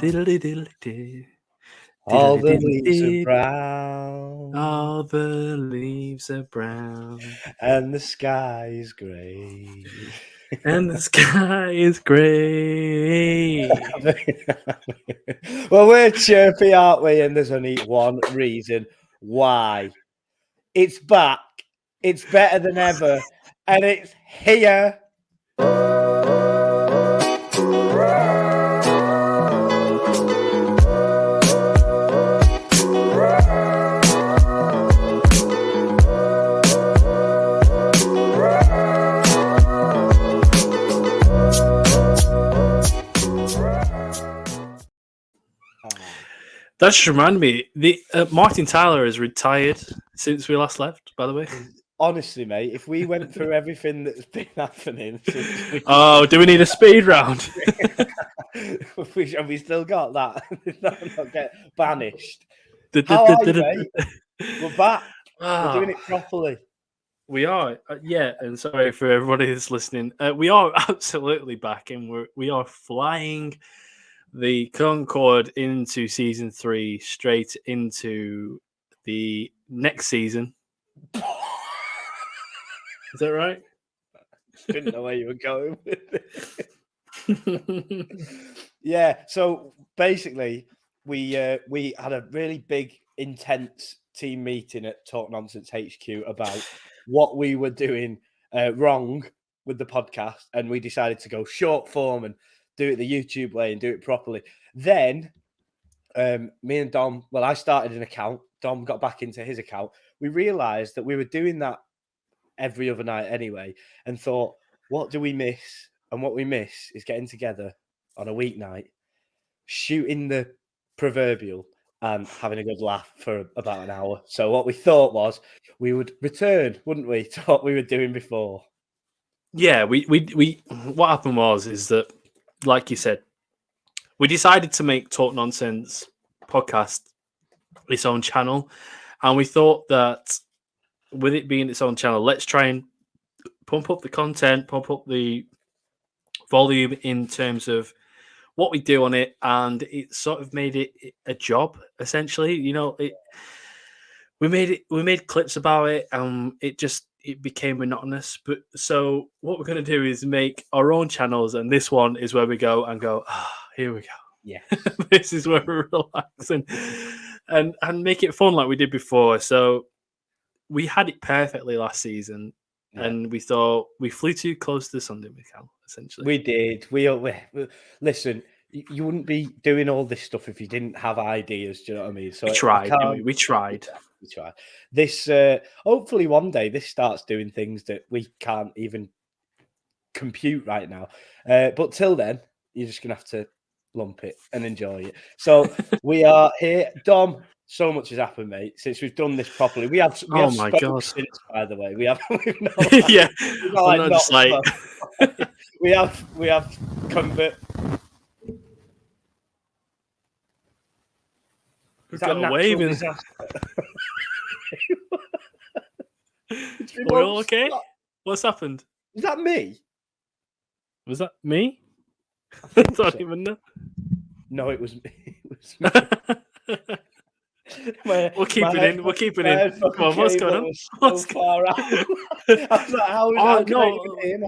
All the leaves are brown. All the leaves are brown. And the sky is grey. And the sky is grey. Well, we're chirpy, aren't we? And there's only one reason why. It's back. It's better than ever. And it's here. That just reminded me, the Martin Tyler has retired since we last left, by the way. Honestly, mate, if we went through everything that's been happening since do we need a speed round? Have we still got that? not get banished. How are you, mate? We're back. We're doing it properly. We are, yeah. And sorry for everybody that's listening. We are absolutely back, and we are flying the Concorde into season 3, straight into the next season. Is that right? Didn't know where you were going with it. Yeah. So basically, we had a really big, intense team meeting at Talk Nonsense HQ about what we were doing wrong with the podcast, and we decided to go short form and do it the YouTube way and do it properly. Then me and Dom, well, I started an account. Dom got back into his account. We realized that we were doing that every other night anyway, and thought, what do we miss? And what we miss is getting together on a weeknight, shooting the proverbial and having a good laugh for about an hour. So what we thought was we would return, wouldn't we, to what we were doing before? Yeah, we what happened is that, like you said, we decided to make Talk Nonsense podcast its own channel, and we thought that with it being its own channel, let's try and pump up the content, pump up the volume in terms of what we do on it, and it sort of made it a job, essentially. You know, we made clips about it, and it became monotonous. But so what we're going to do is make our own channels, and this one is where we go, here we go. Yeah, this is where we're relaxing and make it fun like we did before. So we had it perfectly last season, and we thought we flew too close to the sun, didn't we, Cal? Essentially, we did. We listen. You wouldn't be doing all this stuff if you didn't have ideas. Do you know what I mean? So we tried. We tried. We tried. This hopefully one day this starts doing things that we can't even compute right now. But till then, you're just gonna have to lump it and enjoy it. So we are here, Dom. So much has happened, mate, since we've done this properly. We have my God. Since, by the way, we have. Yeah, we have convert. We've got a wave in. Are we all okay? What's happened? Was that me? Was that me? I don't even know. No, it was me. It was me. We'll keep it in. Come on, what's going on? What's far out? I was like, how no.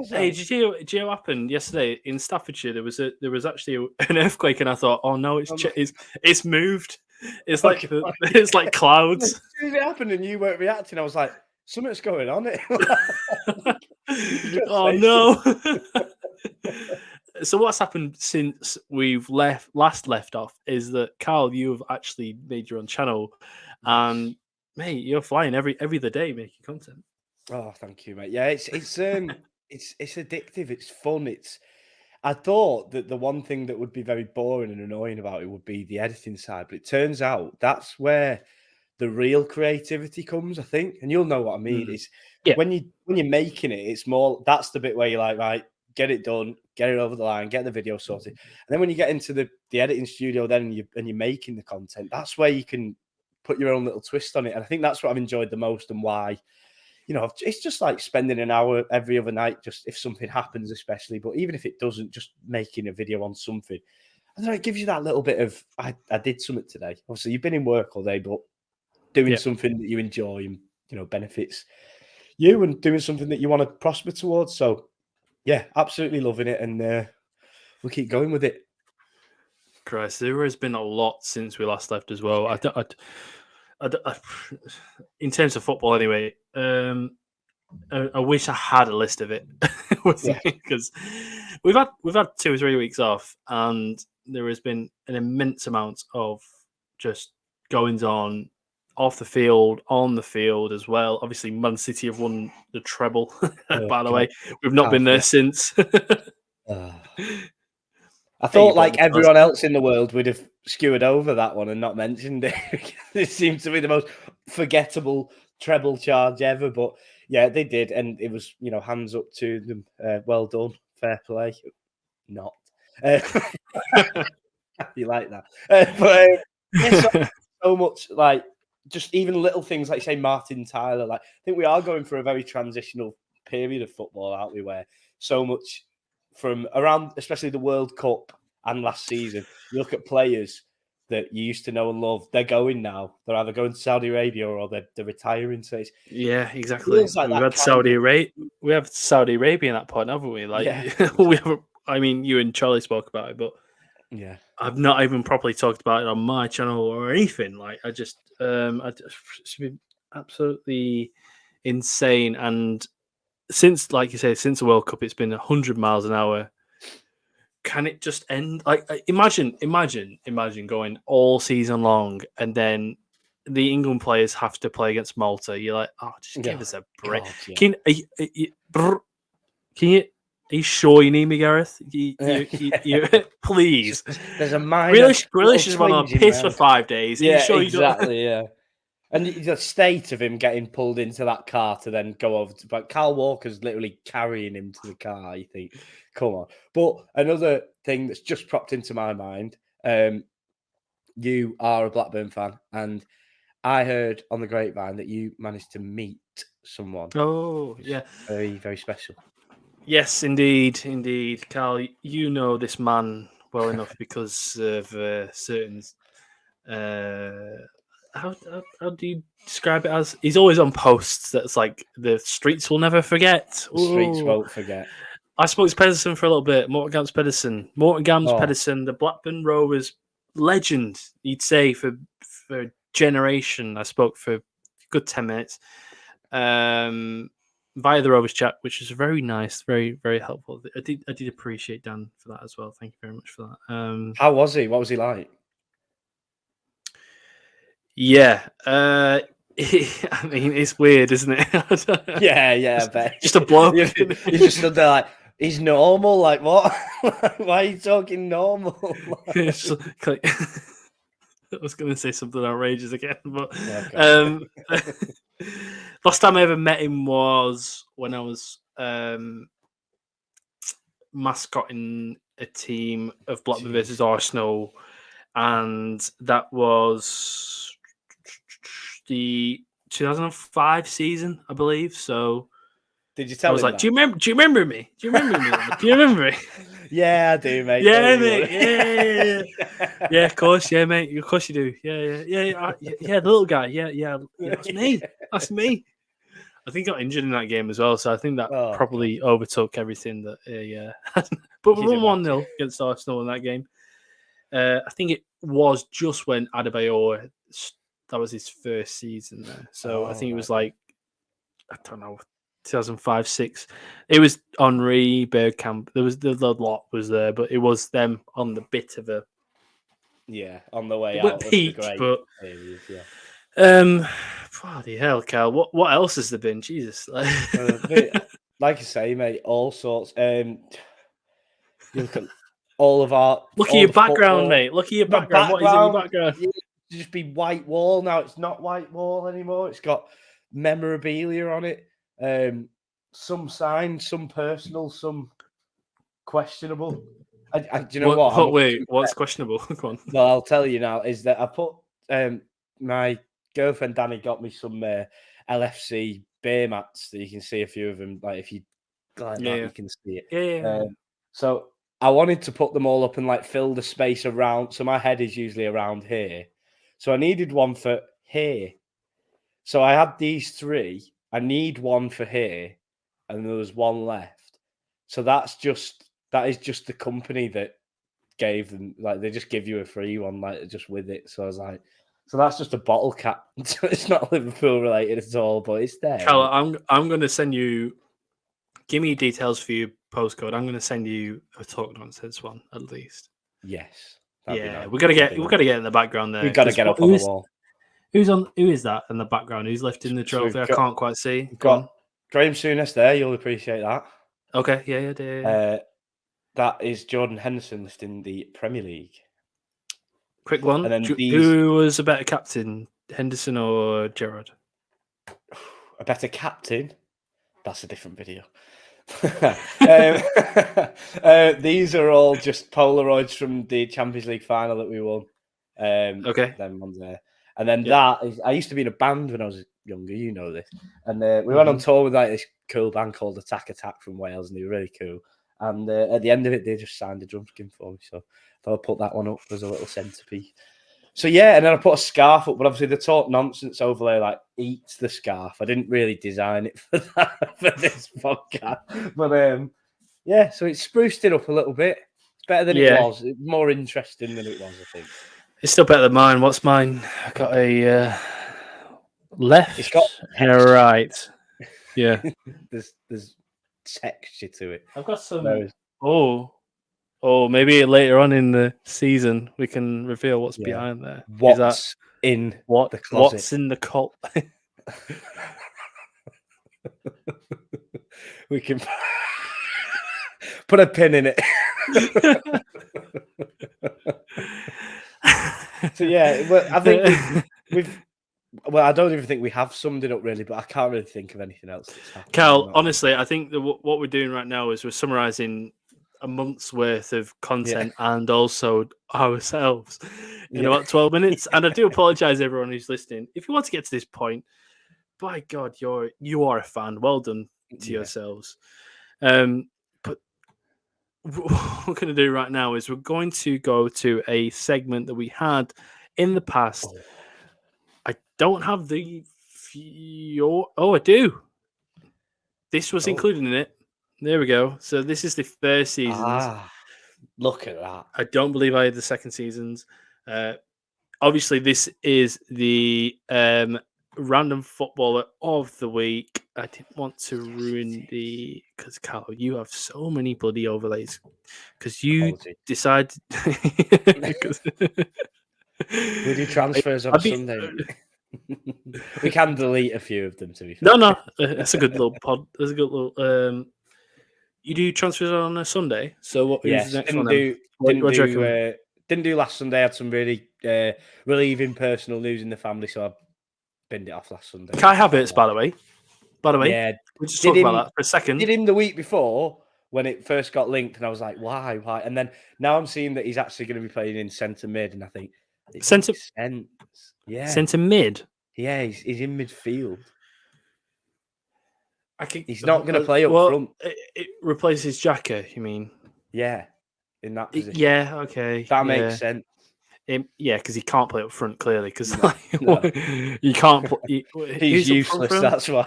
Hey, did you know what happened yesterday in Staffordshire? There was actually an earthquake, and I thought, oh no, it's moved. It's like it's like clouds. As soon as it happened and you weren't reacting, I was like, something's going on here. Oh no. So what's happened since we've last left off is that, Carl, you have actually made your own channel, and mate, you're flying every other day making content. Oh, thank you, mate. Yeah, it's addictive. It's fun. I thought that the one thing that would be very boring and annoying about it would be the editing side, but it turns out that's where the real creativity comes, I think. And you'll know what I mean. It's when you're making it, it's more, that's the bit where you're like, right, get it done, get it over the line, get the video sorted. And then when you get into the editing studio then and you're making the content, that's where you can put your own little twist on it. And I think that's what I've enjoyed the most, and why, you know, it's just like spending an hour every other night, just if something happens, especially, but even if it doesn't, just making a video on something. I don't know, it gives you that little bit of I did something today. Obviously, you've been in work all day, but doing something that you enjoy and benefits you, and doing something that you want to prosper towards. So yeah, absolutely loving it, and we'll keep going with it. Christ, there has been a lot since we last left as well. In terms of football, anyway. I wish I had a list of it with me, because we've had 2 or 3 weeks off, and there has been an immense amount of just goings on off the field, on the field as well. Obviously, Man City have won the treble. By the way, we've not been there since. I thought, like everyone else in the world, would have skewered over that one and not mentioned it. It seems to be the most forgettable treble charge ever, but yeah, they did, and it was, hands up to them. Well done, fair play. Not. You like that? But so much, like, just even little things like, say, Martin Tyler. Like, I think we are going through a very transitional period of football, aren't we? Where so much from around, especially the World Cup and last season, you look at players that you used to know and love. They're going now. They're either going to Saudi Arabia or they're retiring. So yeah, exactly. Like we have Saudi Arabia in that point, haven't we? Like, we have. I mean, you and Charlie spoke about it, but yeah, I've not even properly talked about it on my channel or anything. Like, it's been absolutely insane. And since, like you say, since the World Cup, it's been 100 miles an hour. Can it just end? Like, imagine going all season long, and then the England players have to play against Malta. You're like, oh, just give us a break. God, yeah. Are you sure you need me, Gareth? Please. There's a minor. Grealish is on a piss for 5 days. Yeah, sure exactly. Yeah. And the state of him getting pulled into that car to then go over to, but Kyle Walker's literally carrying him to the car. You think, come on. But another thing that's just popped into my mind, you are a Blackburn fan, and I heard on the grapevine that you managed to meet someone. Oh, yeah. Very, very special. Yes, indeed. Carl, you know this man well enough because of certain... How do you describe it as? He's always on posts that's like, the streets will never forget. The streets won't forget. I spoke to Pedersen for a little bit. Morten Gamst Pedersen, the Blackburn Rovers legend, you'd say, for a generation. I spoke for a good 10 minutes via the Rovers chat, which is very nice, very, very helpful. I did appreciate Dan for that as well. Thank you very much for that. How was he? What was he like? Yeah, I mean, it's weird, isn't it? Yeah, I bet. Just a bloke. You just stood there like, he's normal. Like, what? Why are you talking normal? I was going to say something outrageous again, but last time I ever met him was when I was mascotting a team of Blackburn versus Arsenal, and that was the 2005 season, I believe. So, did you tell him? I was like, "Do you remember me? Do you remember me? Do you remember me?" Yeah, I do, mate. Yeah, mate. Yeah, of course, yeah, mate. Of course you do. Yeah. The little guy. Yeah. That's me. That's me. I think he got injured in that game as well, so I think that probably overtook everything that. Yeah, but we won 1-0 against Arsenal in that game. I think it was just when Adebayor. That was his first season there. So I think it was like, I don't know, 2005-06. It was Henry, Bergkamp. There was the lot was there, but it was them on the bit of a on the way out. Peak, but bloody hell, Cal. What else has there been? Jesus, like you say, mate, all sorts. You look at all of our. Look at your background, mate. Look at your background. What is in your background? Just be white wall now. It's not white wall anymore. It's got memorabilia on it. Some signed, some personal, some questionable. Do you know what? Wait, what's questionable? Go on. Well, I'll tell you now. Is that I put my girlfriend Danny got me some LFC beer mats that you can see a few of them. Like if you glance you can see it. Yeah. So I wanted to put them all up and like fill the space around. So my head is usually around here. So I needed one for here. So I had these 3. I need one for here, and there was one left. So that is just the company that gave them, like, they just give you a free one, like, just with it. So I was like, so that's just a bottle cap. It's not Liverpool related at all, but it's there. Cal, I'm going to send you. Give me details for your postcode. I'm going to send you a Talk Nonsense one at least. Yes. Yeah, we got to get in the background there. We've got to get up on the wall. Who is that in the background? Who's lifting the trophy? I can't quite see. Got Graham Souness there. You'll appreciate that. Okay, yeah. That is Jordan Henderson lifting the Premier League. Quick one. And then who was a better captain, Henderson or Gerrard? A better captain? That's a different video. These are all just Polaroids from the Champions League final that we won. Okay. Them ones there. And then that is, I used to be in a band when I was younger, you know this. And we went on tour with like this cool band called Attack from Wales, and they were really cool. And at the end of it, they just signed a drum skin for me. So I thought I'd put that one up as a little centerpiece. So yeah, and then I put a scarf up, but obviously the Talk Nonsense overlay like eats the scarf. I didn't really design it for that for this podcast. But yeah, so it spruced it up a little bit. It's better than it was. It's more interesting than it was, I think. It's still better than mine. What's mine? I've got a left it's got and a right. Yeah. there's texture to it. I've got some. Maybe later on in the season we can reveal what's behind there. What's in the closet? What's in the cult? We can put a pin in it. So yeah, well, I think we've. Well, I don't even think we have summed it up really, but I can't really think of anything else that's happened. Cal, honestly, I think that what we're doing right now is we're summarising a month's worth of content and also ourselves in about 12 minutes. And I do apologise, everyone who's listening. If you want to get to this point, by God, you are a fan. Well done to yourselves. But what we're going to do right now is we're going to go to a segment that we had in the past. I don't have the I do. This was included in it. There we go. So this is the first season. Look at that. I don't believe I had the second seasons. Obviously, this is the random footballer of the week. I didn't want to ruin because Carl, you have so many bloody overlays. Because you decided. We do transfers on Sunday. We can delete a few of them, to be fair. No, that's a good little pod. That's a good little. You do transfers on a Sunday, so what is the next one? Didn't do last Sunday. I had some really relieving personal news in the family, so I binned it off last Sunday. Kai Havertz, by the way, yeah, we just talked about that for a second. Did him the week before when it first got linked, and I was like, why? And then now I'm seeing that he's actually going to be playing in centre mid, and I think centre mid. Yeah, he's in midfield. He's not going to play up front. It replaces Xhaka, you mean? Yeah, in that position. Yeah, okay. That makes sense. Because he can't play up front, clearly. Because you can't play. He's useless, that's why.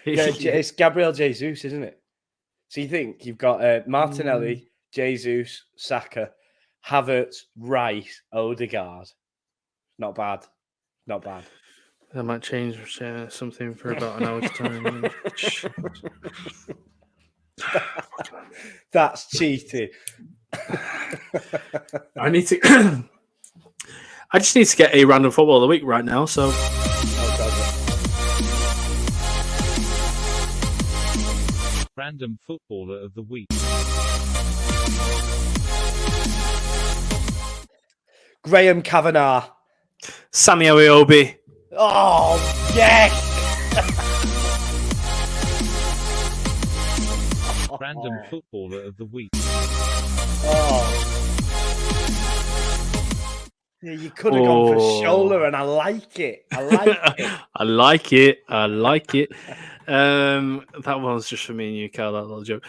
It's Gabriel Jesus, isn't it? So you think you've got Martinelli, Jesus, Saka, Havertz, Rice, Odegaard. Not bad. That might change something for about an hour's time. That's cheating. I just need to get a random football of the week right now. So, random footballer of the week. Graham Kavanagh. Sammy Oyobi. Oh, yes! Random footballer of the week. Yeah, you could have gone for shoulder, and I like it. I like it. That one's just for me and you, Carl. That little joke.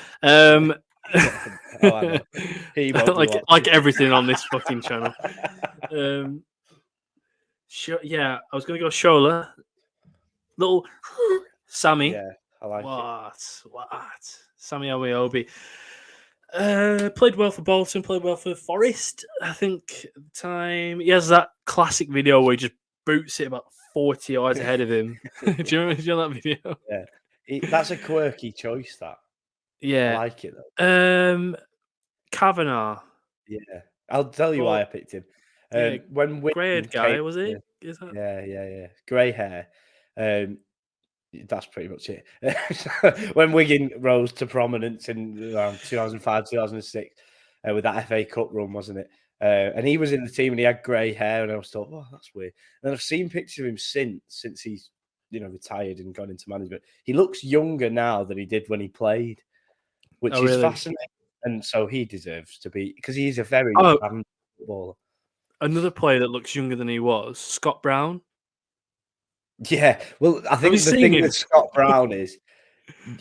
Oh, I know. He won't be like everything on this fucking channel. Yeah, I was gonna go Shola. Little Sammy. Yeah, I like it. What? Sammy Awiobi. Played well for Bolton, played well for Forest. I think at the time he has that classic video where he just boots it about 40 yards ahead of him. do you know that video? Yeah, that's a quirky choice. That I Yeah. like it though. Kavanagh. Yeah, I'll tell you why I picked him. Yeah, When grey-haired guy, came was he? to- Is that? Yeah, grey hair. That's pretty much it. When Wigan rose to prominence in around 2005, 2006, with that FA Cup run, wasn't it? And he was in the team and he had grey hair, and I was thought, oh, that's weird. And I've seen pictures of him since he's retired and gone into management. He looks younger now than he did when he played, which is really? fascinating. And so he deserves to be, because he's a very young footballer. Another player that looks younger than he was, Scott Brown. Yeah, well, I think the thing with Scott Brown is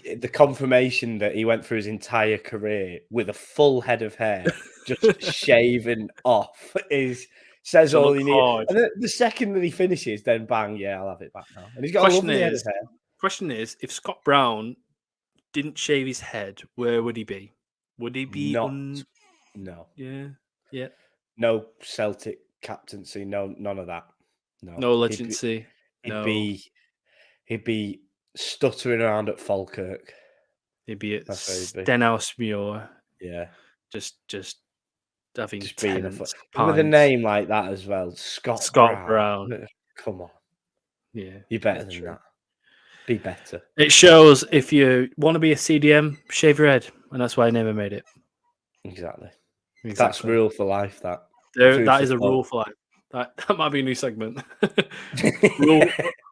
the confirmation that he went through his entire career with a full head of hair, just shaven off, says all you need. And the second that he finishes, then bang, yeah, I'll have it back now. And he's got a lovely head of hair. Question is, if Scott Brown didn't shave his head, where would he be? Would he be No. Yeah. No Celtic captaincy, none of that. No legency. He'd be stuttering around at Falkirk. He'd be at Stenhousemuir. Yeah. Just having tenants. With a name like that as well. Scott Brown. Come on. Yeah. You're better than that. Be better. It shows if you want to be a CDM, shave your head. And that's why I never made it. Exactly. That's rule for life, that. That is a rule for life. That might be a new segment.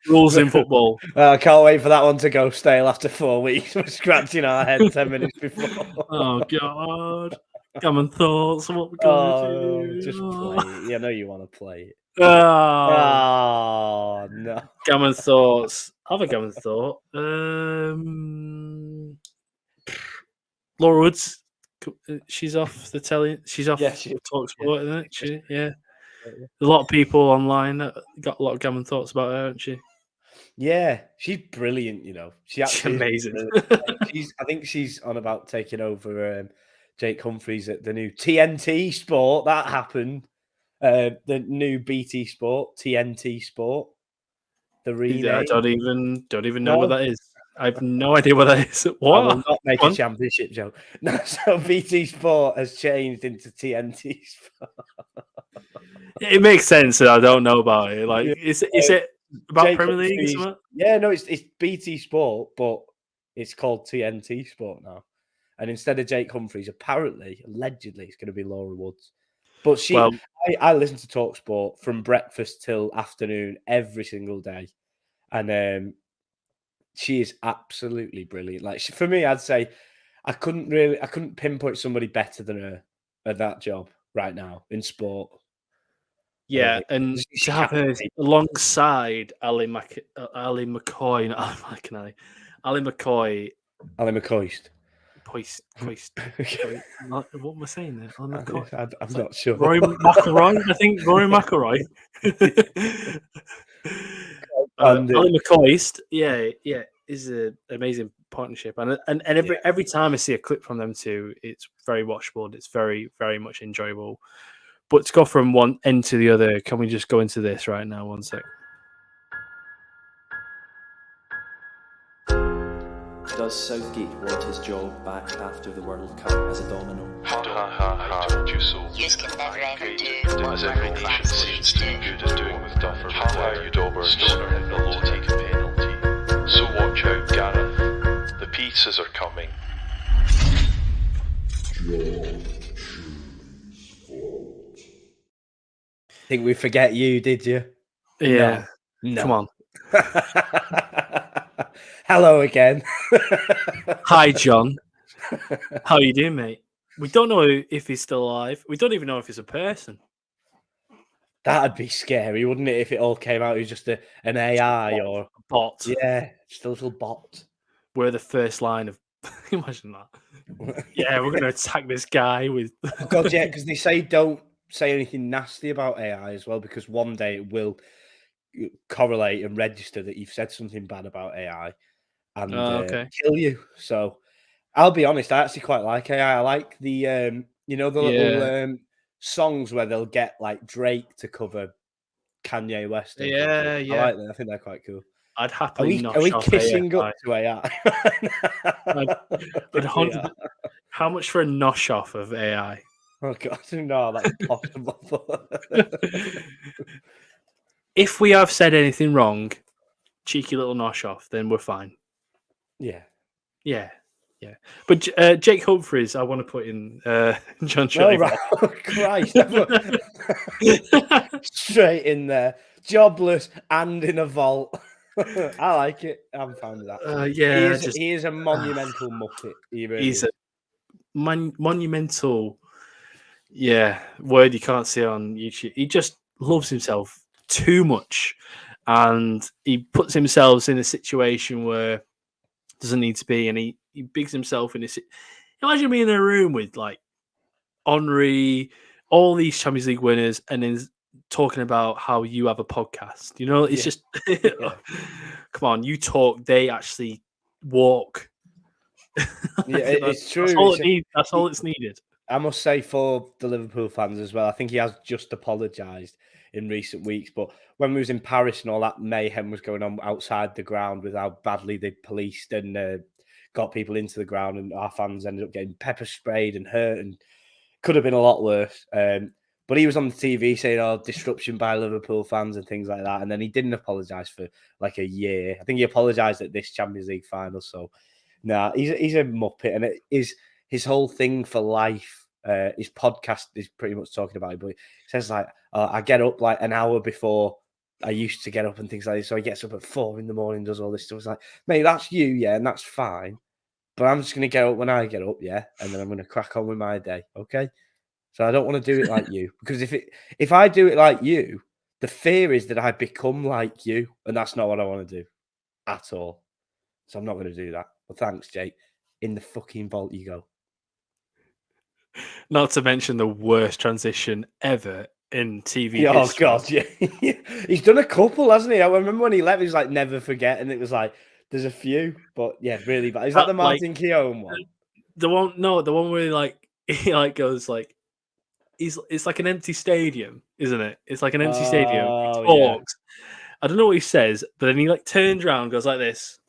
Rules in football. I can't wait for that one to go stale after 4 weeks. We're scratching our head 10 minutes before. Oh, God. Gammon thoughts. What we're going to do. Just play it. I know you want to play it. Oh, no. Gammon thoughts. I have a gammon thought. Laura Woods. She's off the telly. She's off Talk Sport, isn't it? Yeah. A lot of people online got a lot of gammon thoughts about her, hasn't she? Yeah, she's brilliant. She's amazing. I think she's on about taking over Jake Humphries at the new TNT Sport. That happened. The new BT Sport, TNT Sport. The rename. I don't even know what that is. I have no idea what that is. What? I will not make a championship joke. No, so BT Sport has changed into TNT Sport. It makes sense that I don't know about it. Like, is it about Jake Premier League? Yeah, no, it's BT Sport, but it's called TNT Sport now. And instead of Jake Humphries, allegedly, it's going to be Laura Woods. But I listen to Talk Sport from breakfast till afternoon every single day, and she is absolutely brilliant. Like, for me, I'd say I couldn't pinpoint somebody better than her at that job right now in sport. Yeah, and to have her alongside Ali McCoist. What am I saying there? I'm not sure. Rory McIlroy, I think. Rory McIlroy. Ali McCoist, is an amazing partnership, and every time I see a clip from them two, it's very watchable. And it's very, very much enjoyable. But to go from one end to the other, can we just go into this right now? 1 sec. Does Southgate want his job back after the World Cup as a domino? I told you so. You can never ever do As every nation seems too good at doing with Duffer. You Dauber, Stoner hit the low taken penalty. So watch out, Gareth. The pizzas are coming. Think we forget you, did you? Yeah. No. Come on. Hello again. Hi, John. How are you doing, mate? We don't know if he's still alive. We don't even know if he's a person. That'd be scary, wouldn't it? If it all came out, it was just an AI or a bot. Yeah, just a little bot. We're the first line of Imagine that. Yeah, we're going to attack this guy with. Oh, God, yeah, because they say don't say anything nasty about AI as well, because one day it will correlate and register that you've said something bad about AI and Okay. kill you. So I'll be honest, I actually quite like AI. I like the the little songs where they'll get like Drake to cover Kanye West. Or Yeah, something. yeah. I like that. I think they're quite cool. I'd Are happily not. we kissing up to AI? I'd I think we 100 are. How much for a nosh off of AI? Oh God, no, that's possible. If we have said anything wrong, cheeky little nosh off, then we're fine. Yeah. Yeah. But Jake Humphries, I want to put in John Oh, Shirley. right. Oh, Christ. Straight in there. Jobless and in a vault. I like it. I'm fine with that. Yeah, he is a monumental muppet. He really he's is. a monumental, word you can't see on YouTube. He just loves himself too much, and he puts himself in a situation where doesn't need to be, and he bigs himself in a. Imagine being in a room with like Henry, all these Champions League winners, and then talking about how you have a podcast. You know, it's just come on, you talk, they actually walk. Yeah, it's true. That's all it's needed. I must say, for the Liverpool fans as well, I think he has just apologised in recent weeks. But when we was in Paris and all that mayhem was going on outside the ground with how badly they policed and got people into the ground, and our fans ended up getting pepper sprayed and hurt, and could have been a lot worse. But he was on the TV saying, "Oh, disruption by Liverpool fans" and things like that. And then he didn't apologise for like a year. I think he apologised at this Champions League final. So, he's a muppet, and it is his whole thing for life. His podcast is pretty much talking about it, but he says like, "I get up like an hour before I used to get up and things like this." So he gets up at 4 a.m, does all this stuff. It's like, mate, that's you, yeah, and that's fine. But I'm just going to get up when I get up, yeah, and then I'm going to crack on with my day, okay? So I don't want to do it like you, because if I do it like you, the fear is that I become like you, and that's not what I want to do at all. So I'm not going to do that. But thanks, Jake. In the fucking vault you go. Not to mention the worst transition ever in TV Oh history. God, yeah. He's done a couple, hasn't he? I remember when he left, he was like, "Never forget," and it was like, there's a few, but yeah, really bad. Is that the Martin Keown one? The one where he goes like, it's like an empty stadium, isn't it? It's like an empty stadium. He talks. Yeah. I don't know what he says, but then he like turns around, goes like this.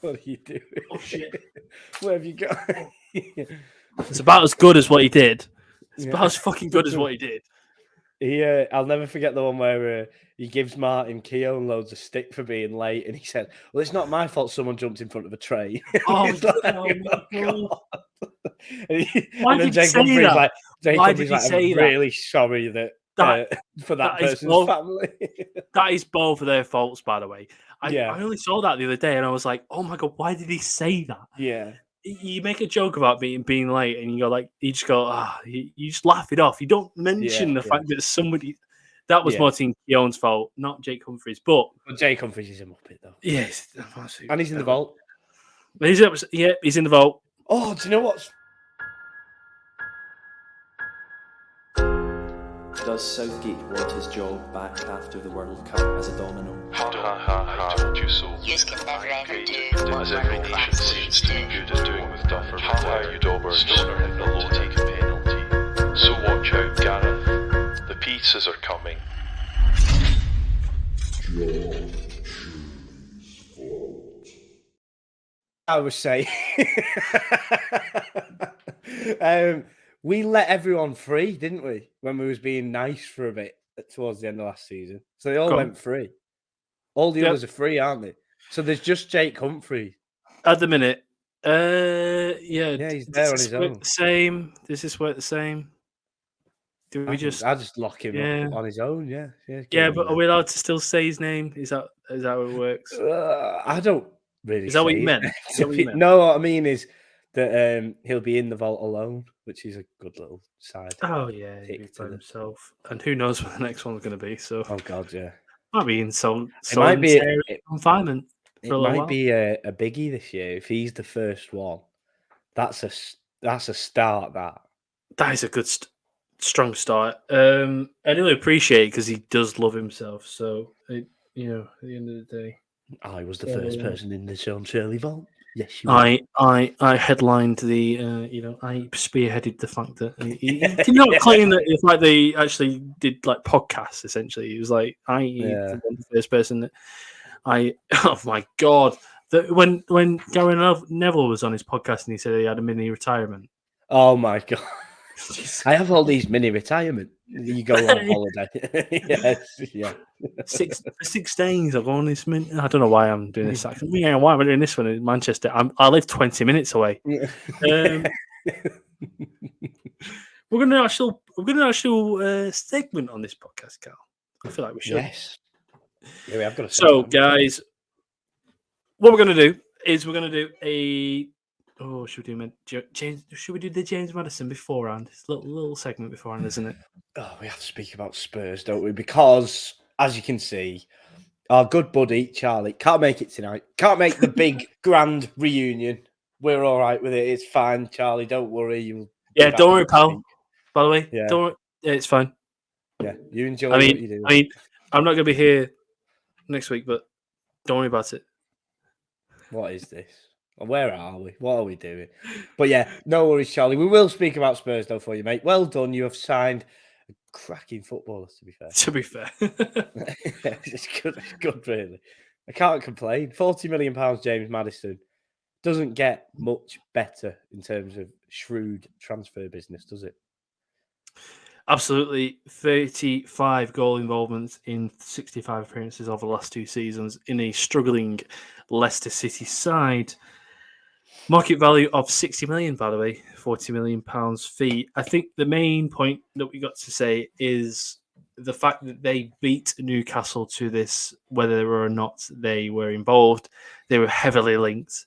What are you doing? Oh shit! Where have you gone? It's about as good as what he did. It's about as fucking good as what he did. I'll never forget the one where he gives Martin Keown loads of stick for being late, and he said, "Well, it's not my fault. Someone jumped in front of a train." Oh, God. Why did he say that? Why did he say that? I'm really sorry for that person's family. That is both of their faults, by the way. I only saw that the other day, and I was like, "Oh my God, why did he say that?" Yeah. You make a joke about being late, and you go like, you just laugh it off. You don't mention the fact that somebody that was Martin Keown's fault, not Jake Humphries. But Jake Humphries is a muppet, though. Yes, and he's in the vault. He's in the vault. Oh, do you know what's? Does Southgate want his job back after the World Cup as a domino? Ha ha ha, I told you so. You can never ever do As every nation sees too good at doing with Duffer. Ha ha, you daubers. Stoner hit the low taking penalty. So watch out, Gareth. The pizzas are coming. I was saying, we let everyone free, didn't we? When we was being nice for a bit towards the end of last season, so they all went free. All the others are free, aren't they? So there's just Jake Humphries at the minute. Yeah, he's there on his own. Does this work the same? Do we I just lock him up on his own? Yeah. But are we allowed to still say his name? Is that how it works? I don't really. Is that what you meant? No, what I mean is that he'll be in the vault alone which is a good little side. Oh yeah, Tick he's to by the- himself, and who knows what the next one's going to be? So Oh God, yeah. might be in some might be- solitary confinement It for a little might while. be a biggie this year if he's the first one. That's a start. That is a good, strong start. And he'll appreciate it because he does love himself. So at the end of the day, I was the So, first person in the Sean Shirley vault. Yes, you were. I headlined the I spearheaded the fact that he did not claim that it's like they actually did like podcasts. Essentially, he was like Yeah. the first person that I. Oh my god! When Gary Neville was on his podcast and he said he had a mini retirement. Oh my God. Jesus. I have all these mini retirement. You go on holiday. Yes, yeah. 6 days I'll go on this minute. I don't know why I'm doing this accent. Yeah, why am I doing this one in Manchester? I live 20 minutes away. Um, we're gonna actual segment on this podcast, Carl. I feel like we should. Yes. Yeah, we have got a So, segment. guys, what we're gonna do is we're gonna do a. Oh, should we do James? Should we do the James Madison beforehand? It's a little segment beforehand, isn't it? Oh, we have to speak about Spurs, don't we? Because, as you can see, our good buddy Charlie can't make it tonight. Can't make the big grand reunion. We're all right with it. It's fine, Charlie. Don't worry. You'll be Yeah, back don't worry, next pal. week. By the way, Yeah. don't worry. Yeah, it's fine. Yeah, you enjoy I what you do. mean, I'm not gonna be here next week, but don't worry about it. What is this? Where are we? What are we doing? But yeah, no worries, Charlie. We will speak about Spurs though for you, mate. Well done. You have signed a cracking footballer, to be fair. To be fair, It's good, really. I can't complain. £40 million, James Madison. Doesn't get much better in terms of shrewd transfer business, does it? absolutely. 35 goal involvements in 65 appearances over the last 2 seasons in a struggling Leicester City side. Market value of 60 million, by the way, £40 million fee. I think the main point that we got to say is the fact that they beat Newcastle to this, whether or not they were involved. They were heavily linked.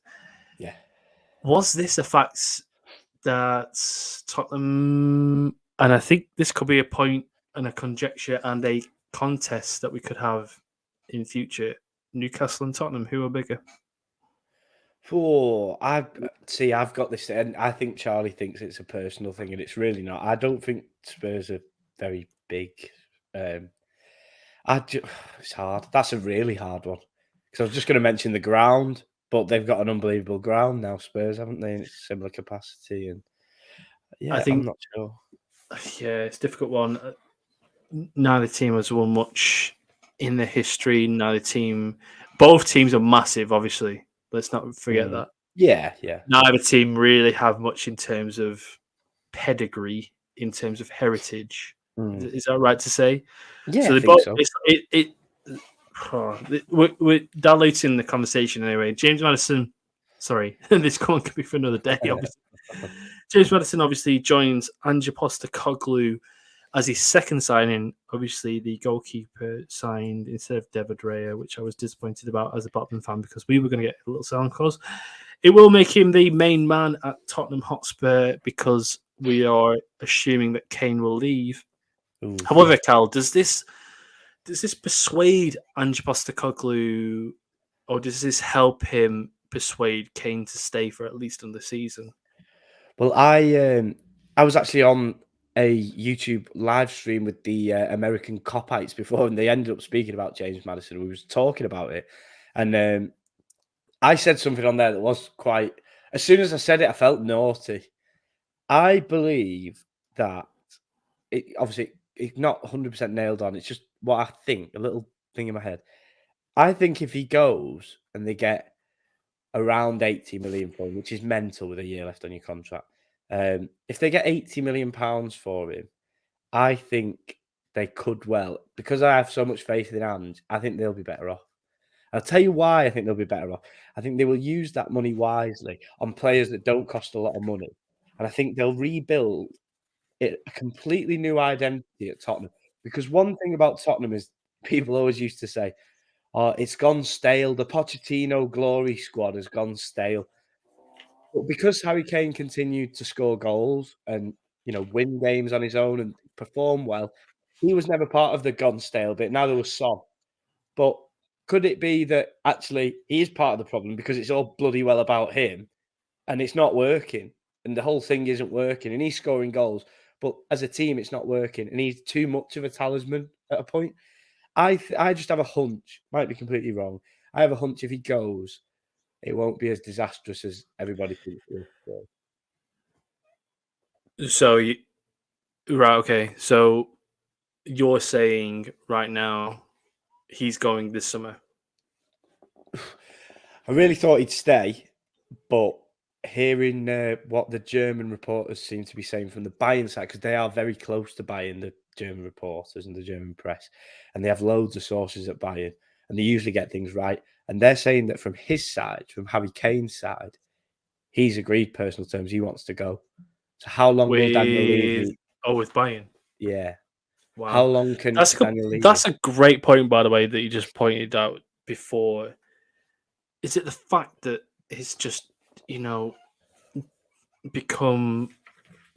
Yeah. Was this a fact that Tottenham, and I think this could be a point and a conjecture and a contest that we could have in future, Newcastle and Tottenham, who are bigger? Oh, I've got this, and I think Charlie thinks it's a personal thing, and it's really not. I don't think Spurs are very big. It's hard. That's a really hard one because I was just going to mention the ground, but they've got an unbelievable ground now. Spurs, haven't they? In similar capacity, and yeah, I think- I'm not sure. Yeah, it's a difficult one. Neither team has won much in the history. Both teams are massive, obviously. Let's not forget that. Yeah. Neither team really have much in terms of pedigree, in terms of heritage. Is that right to say? Yeah, So I they think both. so. We're diluting the conversation anyway. James Madison. Sorry, this one could be for another day. Obviously. James Madison obviously joins Ange Postecoglou as his second signing. Obviously, the goalkeeper signed instead of David Raya, which I was disappointed about as a Tottenham fan because we were going to get a little sound cause. It will make him the main man at Tottenham Hotspur because we are assuming that Kane will leave. Ooh. However, Cal, does this persuade Ange Postecoglou, or does this help him persuade Kane to stay for at least another season? Well, I was actually on a YouTube live stream with the American Copites before, and they ended up speaking about James Madison. We was talking about it, and I said something on there that was quite. As soon as I said it, I felt naughty. I believe that obviously it's not 100% nailed on. It's just what I think, a little thing in my head. I think if he goes and they get around 80 million for him, which is mental with a year left on your contract. If they get 80 million pounds for him, I think they could well, because I have so much faith in Ange, I think they'll be better off. I'll tell you why I think they'll be better off. I think they will use that money wisely on players that don't cost a lot of money. And I think they'll rebuild a completely new identity at Tottenham. Because one thing about Tottenham is people always used to say, oh, it's gone stale. The Pochettino glory squad has gone stale. But because Harry Kane continued to score goals and, win games on his own and perform well, he was never part of the gone stale bit. Now there was Son. But could it be that actually he is part of the problem because it's all bloody well about him and it's not working and the whole thing isn't working and he's scoring goals, but as a team it's not working and he's too much of a talisman at a point? I just have a hunch, might be completely wrong. I have a hunch if he goes, it won't be as disastrous as everybody thinks it is. So, right, okay. So you're saying right now he's going this summer? I really thought he'd stay, but hearing what the German reporters seem to be saying from the Bayern side, because they are very close to Bayern, the German reporters and the German press, and they have loads of sources at Bayern, and they usually get things right. And they're saying that from his side, from Harry Kane's side, he's agreed personal terms. He wants to go. So how long will Daniel Levy? With Bayern. Yeah. Wow. How long can Daniel Levy? That's a great point, by the way, that you just pointed out before. Is it the fact that it's just, become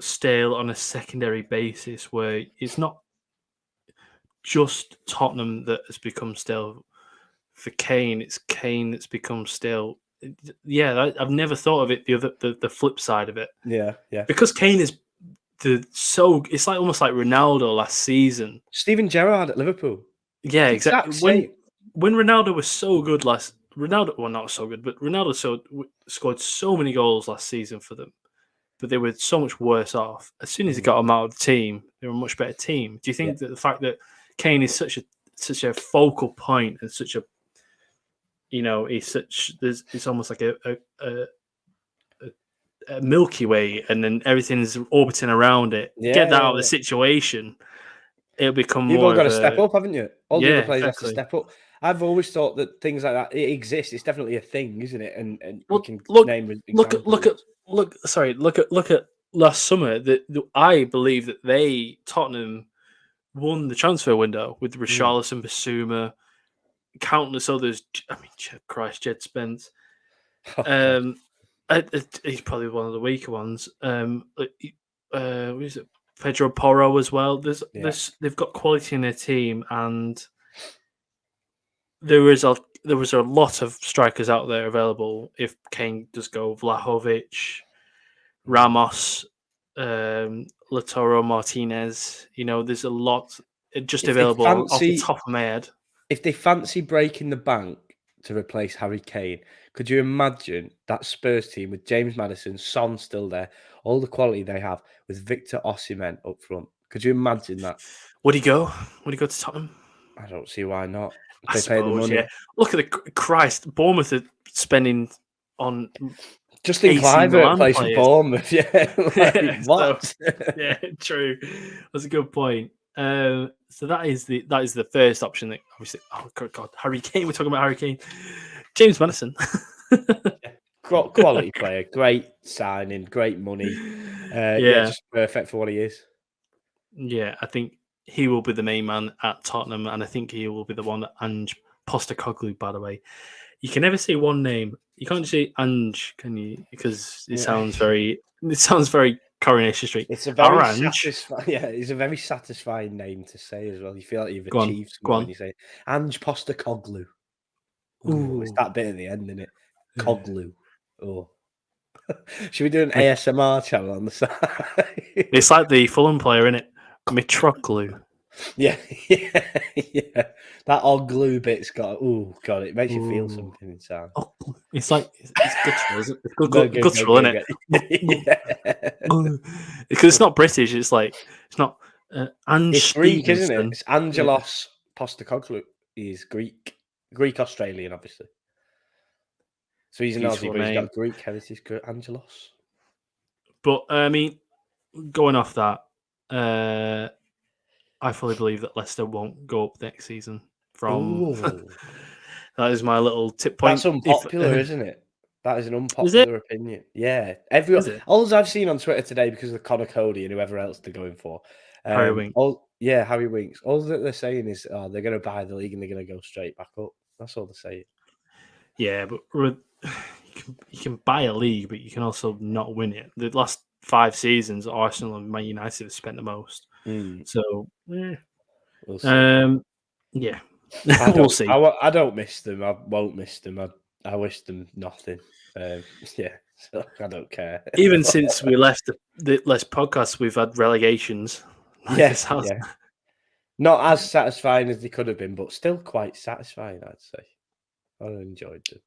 stale on a secondary basis where it's not just Tottenham that has become stale for Kane, it's Kane that's become stale. Yeah, I've never thought of it the flip side of it. Yeah. Because Kane is it's like almost like Ronaldo last season. Steven Gerrard at Liverpool. Yeah, exactly. When Ronaldo was so good not so good, but Ronaldo scored so many goals last season for them, but they were so much worse off. As soon as he got them out of the team, they were a much better team. Do you think that the fact that Kane is such a focal point and such a, it's almost like a Milky Way, and then everything's orbiting around it. Get that out of the situation, it'll become You've more. all got to step up, haven't you? All the other players exactly. have to step up. I've always thought that things like that it exists. It's definitely a thing, isn't it? And Well, we can look name look at last summer. I believe that Tottenham won the transfer window with Richarlison, Basuma, countless others. I mean, Christ, Jed Spence. He's probably one of the weaker ones. What is it? Pedro Porro as well. They've got quality in their team, and there was a lot of strikers out there available. If Kane does go, Vlahovic, Ramos, Lautaro Martinez, there's a lot just available off the top of my head. If they fancy breaking the bank to replace Harry Kane, could you imagine that Spurs team with James Maddison, Son still there, all the quality they have, with Victor Osimhen up front? Could you imagine that? Would he go? Would he go to Tottenham? I don't see why not. I They pay the suppose, money. yeah. Look at Bournemouth are spending on Justin AC Kluivert Milan plays for players. Bournemouth. Yeah, Yeah, what? Yeah, true. That's a good point. So that is the first option that obviously. Oh God, Harry Kane. We're talking about Harry Kane. James Maddison. Quality player, great signing, great money. Just perfect for what he is. Yeah, I think he will be the main man at Tottenham, and I think he will be the one that Ange Postecoglou. By the way, you can never say one name. You can't just say Ange, can you? Because it sounds very Coronation Street. It's a very it's a very satisfying name to say as well. You feel like you've achieved something when you say Ange Postecoglou. Ooh, it's that bit at the end, isn't it? Coglu. Oh. Should we do an ASMR channel on the side? It's like the Fulham player, isn't it? Mitroglou. Yeah. That odd glue bit's got. Oh God, it makes you feel something inside. Oh, it's like it's guttural, isn't it? It's guttural, isn't it? Because it's not British. It's like it's not. It's Greek, isn't it? It's Angelos Postecoglou. He's Greek Australian, obviously. So he's an Aussie, but he's got Greek heritage. Angelos. But I mean, going off that, I fully believe that Leicester won't go up next season. That is my little tip point. That's unpopular, isn't it? That is an unpopular opinion. Yeah, everyone. All I've seen on Twitter today, because of Connor Cody and whoever else they're going for, Harry Winks. Harry Winks. All that they're saying is, they're going to buy the league and they're going to go straight back up. That's all they're saying. Yeah, but can buy a league, but you can also not win it. The last 5 seasons, Arsenal and Man United have spent the most. So, We'll see. yeah, I we'll don't, see. I don't miss them. I won't miss them. I wish them nothing. Yeah, so I don't care. Even since we left the last podcast, we've had relegations. Yes, Like, yeah. Not as satisfying as they could have been, but still quite satisfying, I'd say. I enjoyed them.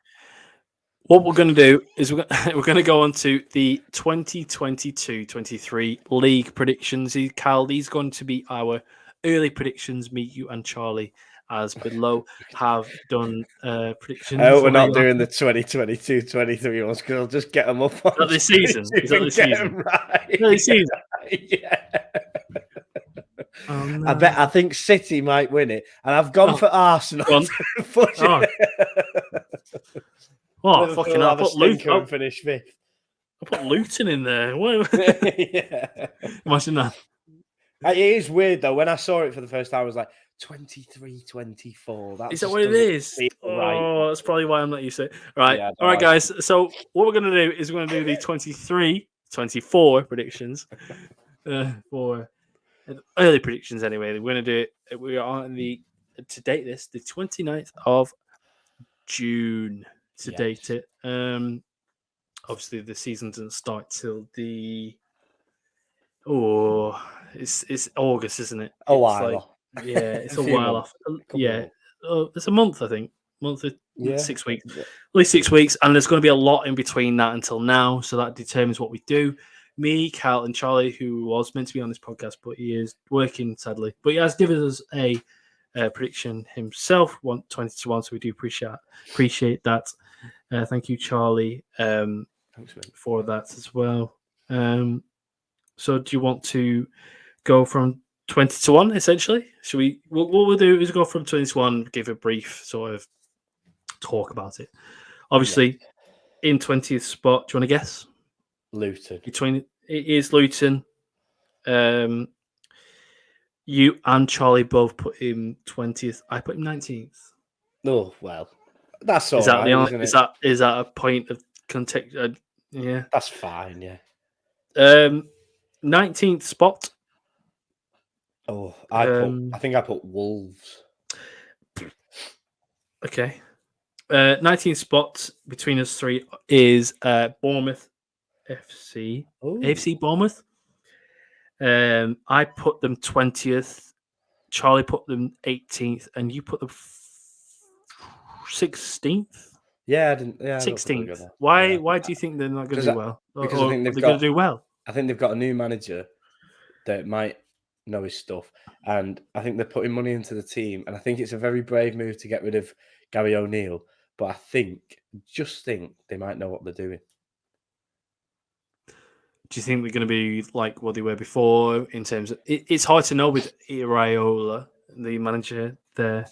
What we're going to do is we're going to go on to the 2022-23 league predictions. Cal, these are going to be our early predictions. Me, you, and Charlie, as below, have done predictions. I hope we're not doing the 2022-23 ones because I'll just get them up on Is that this season? Is that this season? Right. Is that this season? Yeah. Oh, no. I think City might win it, and I've gone for Arsenal. Go on. to push Oh. it. Oh, Liverpool fucking hell. I have a put, stinker and Luton, finish fifth. I put Luton in there. What? Yeah. Imagine that. It is weird though. When I saw it for the first time, I was like 23-24. Is that what it is? Right. Oh, that's probably why I'm not used to it. Right. Yeah, All right, no, guys. So what we're going to do is we're going to do the 23-24 predictions for early predictions anyway. We're going to do it. We are on the, to date this, the 29th of June to date it. Obviously the season doesn't start till it's August, isn't it? A It's while. like- yeah, it's a few while months. off. Couple Yeah, it's a month, I think. Yeah. 6 weeks. At least 6 weeks, and there's going to be a lot in between that until now, so that determines what we do. Me, Cal, and Charlie, who was meant to be on this podcast, but he is working sadly. But he has given us a prediction himself, 20-1. So we do appreciate that. Thank you, Charlie, Thanks, mate. for that as well. So do you want to go from 20-1 essentially? Should we? What we'll do is go from 20-1, give a brief sort of talk about it. Obviously, in 20th spot, do you want to guess? Luton. It is Luton. You and Charlie both put him 20th. I put him 19th. Oh well, that's all Is that right, the only? isn't Is it? that a point of context? Yeah. That's fine. Yeah. 19th spot. Oh, I think I put Wolves. Okay. 19th spot between us three is Bournemouth FC. Ooh. AFC Bournemouth. I put them 20th. Charlie put them 18th, and you put them 16th. Yeah, I didn't. Yeah, I don't think 16th. we're gonna- Why? yeah. Why do you think they're not going to Because do I- well? because I Or think they've they're going got- to do well. I think they've got a new manager that might know his stuff, and I think they're putting money into the team, and I think it's a very brave move to get rid of Gary O'Neill. But I just think they might know what they're doing. Do you think they're going to be like what they were before in terms of? It's hard to know with Iraola, the manager there.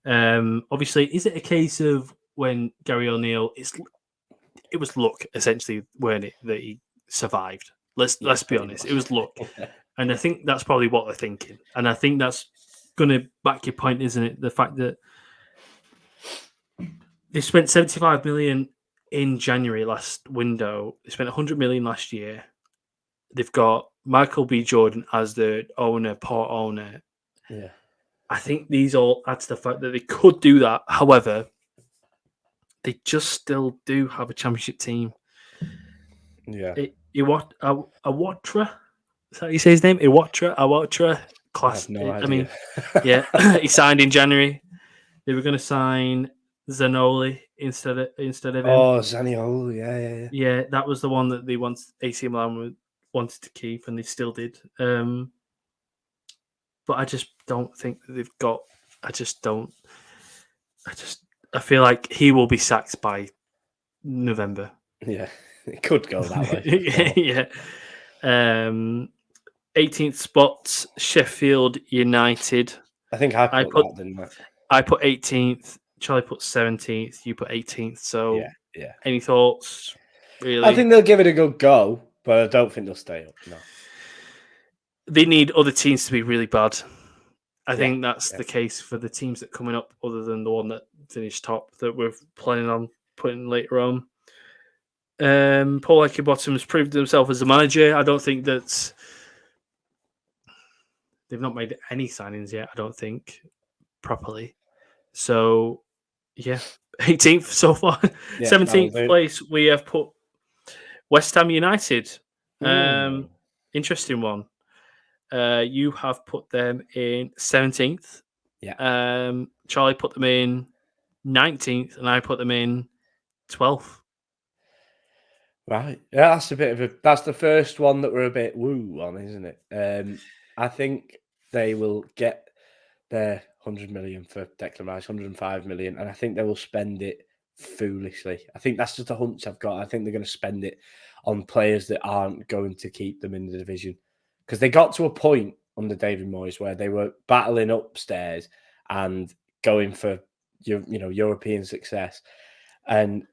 Obviously, is it a case of when Gary O'Neill? It was luck essentially, weren't it, that he survived? Let's be pretty honest. much. It was luck, and I think that's probably what they're thinking. And I think that's going to back your point, isn't it? The fact that they spent 75 million in January last window. They spent 100 million last year. They've got Michael B. Jordan as the owner, part owner. Yeah. I think these all add to the fact that they could do that. However, they just still do have a championship team. Yeah. Awatra? Is that how you say his name? Awatra? Class. I have no I mean, idea. yeah, he signed in January. They were going to sign Zanoli instead of him. Oh, Zaniolo. Yeah. Yeah, that was the one that they AC Milan wanted to keep, and they still did. But I just don't think that they've got. I feel like he will be sacked by November. Yeah. It could go that way. Yeah. 18th spot, Sheffield United. I think I I put put- that, didn't I? I put 18th. Charlie put 17th. You put 18th. So, Yeah. any thoughts? Really, I think they'll give it a good go, but I don't think they'll stay up. No. they need other teams to be really bad. I Yeah, think that's yeah. the case for the teams that are coming up, other than the one that finished top that we're planning on putting later on. Paul Heckingbottom has proved himself as a manager. I don't think that they've not made any signings yet. I don't think properly. So, yeah, 18th so far. Yeah, 17th that'll do. place, we have put West Ham United. Mm. Interesting one. You have put them in 17th. Yeah. Charlie put them in 19th, and I put them in 12th. Right. Yeah, that's the first one that we're a bit woo on, isn't it? I think they will get their 100 million for Declan Rice, 105 million, and I think they will spend it foolishly. I think that's just a hunch I've got. I think they're going to spend it on players that aren't going to keep them in the division. Because they got to a point under David Moyes where they were battling upstairs and going for European success. And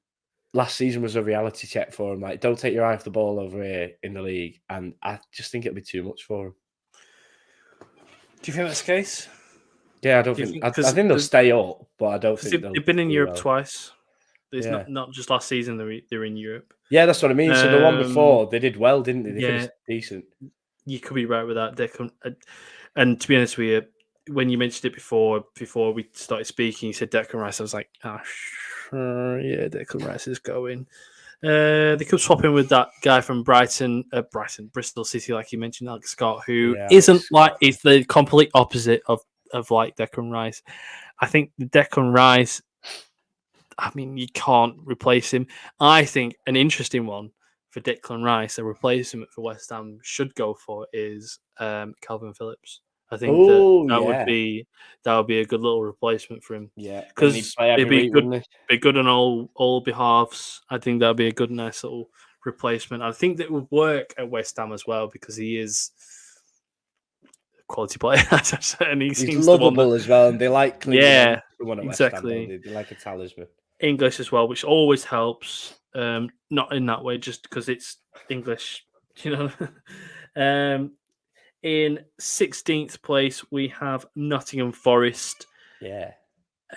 last season was a reality check for him. Like, don't take your eye off the ball over here in the league. And I just think it'll be too much for him. Do you think that's the case? Yeah, I don't Do you think. think- I 'cause think they'll there's- stay up, but I don't think They've been in do Europe well. twice. It's Yeah. not just last season they're in Europe. Yeah, that's what I mean. So the one Um, before, they did well, didn't they? They yeah. finished decent. You could be right with that, Declan. And to be honest with you, when you mentioned it before we started speaking, you said Declan Rice. I was like, sure, yeah, Declan Rice is going. They could swap in with that guy from Bristol City, like you mentioned, Alex Scott, who Yeah, isn't Alex like Scott. it's the complete opposite of like Declan Rice. I think the Declan Rice, I mean, you can't replace him. I think an interesting one for Declan Rice, a replacement for West Ham should go for is Calvin Phillips. I think Oh, that yeah. would be a good little replacement for him. Yeah, Because and he'd play every it'd be week, good. wouldn't Be good on all behalves. I think that'd be a good, nice little replacement. I think that would work at West Ham as well because he is a quality player, and he He's seems the one lovable as well, and they like clinging on Yeah, to someone at West Ham, exactly. don't they like a talisman. English as well, which always helps. Not in that way, just because it's English, you know. In 16th place, we have Nottingham Forest. Yeah.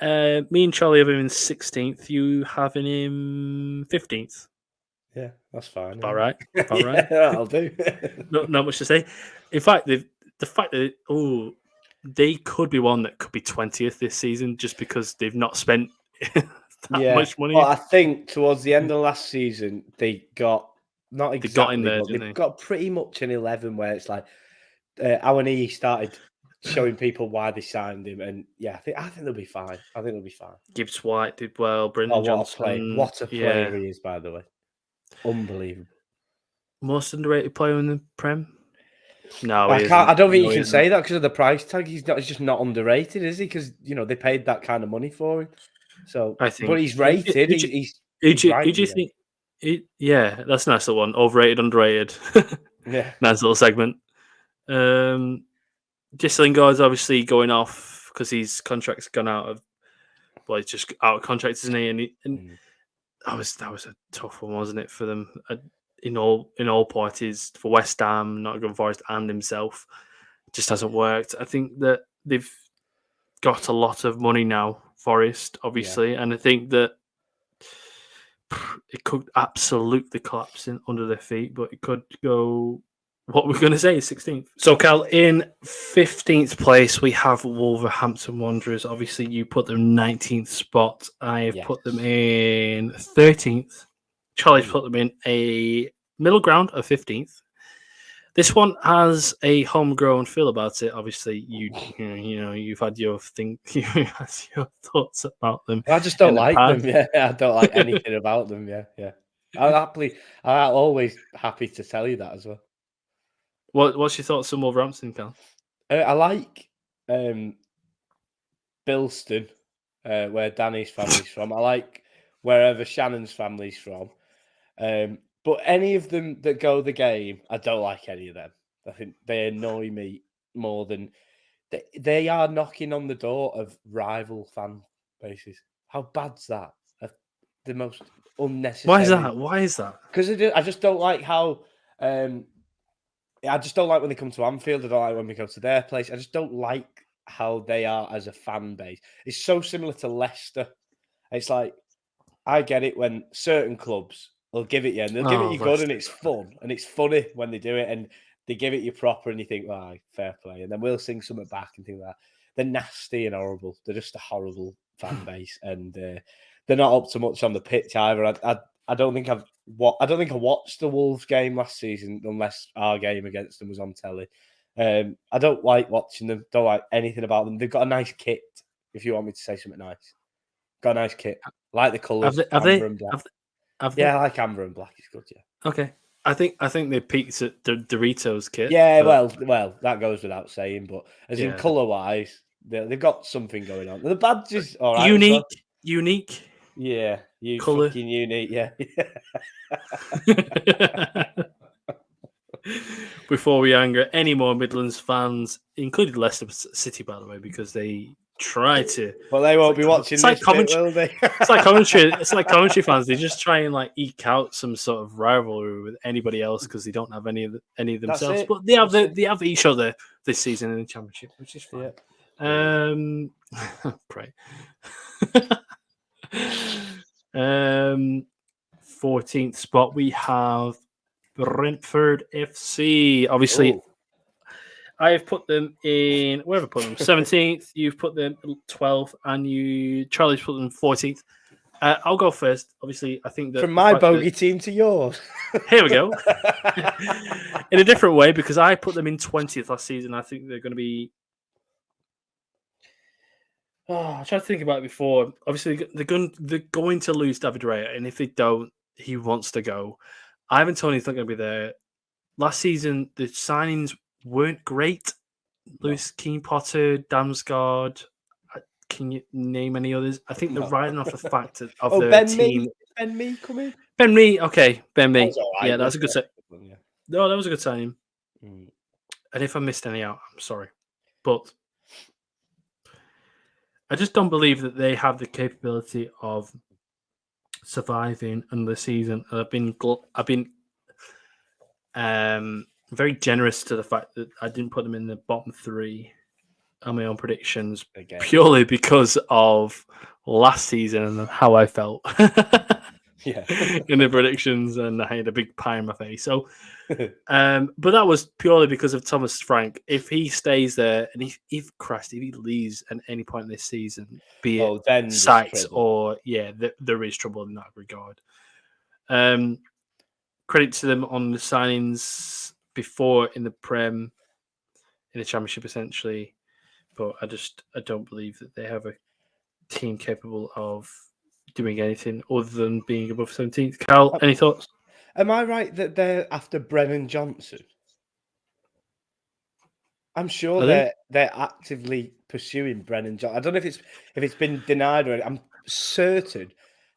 Me and Charlie have him in 16th. You have him in 15th. Yeah, that's fine. All right. All Yeah, right. that'll do. Not much to say. In fact, the fact that they could be one that could be 20th this season just because they've not spent that much money. Well, I think towards the end of last season, they got not exactly, got in there, but didn't they've they? got pretty much an 11 where it's like Awani started showing people why they signed him, and yeah, I think they'll be fine. I think they'll be fine. Gibbs White did well. Brendan Oh, Johnson. what a player Yeah. he is, by the way. Unbelievable. Most underrated player in the Prem? No, he I don't think isn't. you can say that because of the price tag. He's just not underrated, is he? Because they paid that kind of money for him. So, I think. but he's rated. Who do He's you right think? Yeah, that's a nice little one. Overrated, underrated. yeah. Nice little segment. Jesse Lingard's obviously going off because his contract's gone out of. Well, he's just out of contract, isn't he? And that was a tough one, wasn't it, for them? In all parties, for West Ham, Nottingham Forest, and himself, it just hasn't worked. I think that they've got a lot of money now, Forest, obviously, and I think that it could absolutely collapse under their feet, but it could go. What we're going to say is 16th. So, Cal, in 15th place, we have Wolverhampton Wanderers. Obviously, you put them 19th spot. I have put them in 13th. Charlie's put them in a middle ground of 15th. This one has a homegrown feel about it. Obviously, you've had your thoughts about them. I just don't like them. Yeah, I don't like anything about them. Yeah. I'm always happy to tell you that as well. What's your thoughts on Wolverhampton, Cal? I like Bilston, where Danny's family's from. I like wherever Shannon's family's from. But any of them that go the game, I don't like any of them. I think they annoy me more than they are knocking on the door of rival fan bases. How bad's that? The most unnecessary. Why is that? Because I just don't like how. I just don't like when they come to Anfield. I don't like when we go to their place. I just don't like how they are as a fan base. It's so similar to Leicester. It's like, I get it when certain clubs They'll give it you, and they'll give it you good, rest and it's fun, and it's funny when they do it, and they give it you proper, and you think, "Wow, fair play." And then we'll sing something back and things like that. They're nasty and horrible. They're just a horrible fan base, and they're not up to much on the pitch either. I don't think I watched the Wolves game last season unless our game against them was on telly. I don't like watching them. Don't like anything about them. They've got a nice kit. If you want me to say something nice, got a nice kit. Like the colours. Have they? And black. Have they? Yeah, I like amber and black. It's good. Yeah. Okay. I think they peaked at the Doritos kit. Yeah. but- Well, that goes without saying. But as in Yeah. colour wise, they've got something going on. The badge is all right. as unique, well. unique. Yeah. You Colour. fucking unique. Yeah. Before we anger any more Midlands fans, including Leicester City, by the way, because they try to. Well, they won't be watching it's this like bit, commentary- will they? It's like commentary. It's like commentary fans. They just try and like eke out some sort of rivalry with anybody else because they don't have any of themselves. it. But they have That's they have each other this season in the championship, which is fine. Pray. 14th spot we have Brentford FC. Obviously, Ooh. I have put them in where have I put them? 17th. You've put them 12th, and Charlie's put them 14th. I'll go first. Obviously, I think that From the my fact that- bogey team to yours. here we go. In a different way, because I put them in 20th last season. I think they're going to be. Oh, I tried to think about it before. Obviously, they're going to lose David Raya, and if they don't, he wants to go. Ivan Toney's not going to be there. Last season, the signings weren't great. Lewis Keane Potter, Damsgaard. Can you name any others? I think they're No. riding off the fact of their Ben team. Mee. Ben Mee coming. Ben Mee, okay, Ben Mee. That's all right, Yeah, that's a good wasn't set. it? Yeah. No, that was a good signing. Mm. And if I missed any out, I'm sorry. But I just don't believe that they have the capability of surviving another season. And I've been very generous to the fact that I didn't put them in the bottom three on my own predictions Again. purely because of last season and how I felt Yeah. in the predictions, and I had a big pie in my face. So, but that was purely because of Thomas Frank. If he stays there, and if he leaves at any point this season, be it then there's Sykes trouble. or there is trouble in that regard. Credit to them on the signings before in the Prem, in the Championship essentially, but I don't believe that they have a team capable of doing anything other than being above 17th. Cal, any thoughts? Am I right that they're after Brennan Johnson? I'm sure Are they? they're actively pursuing Brennan Johnson. I don't know if it's been denied or I'm certain.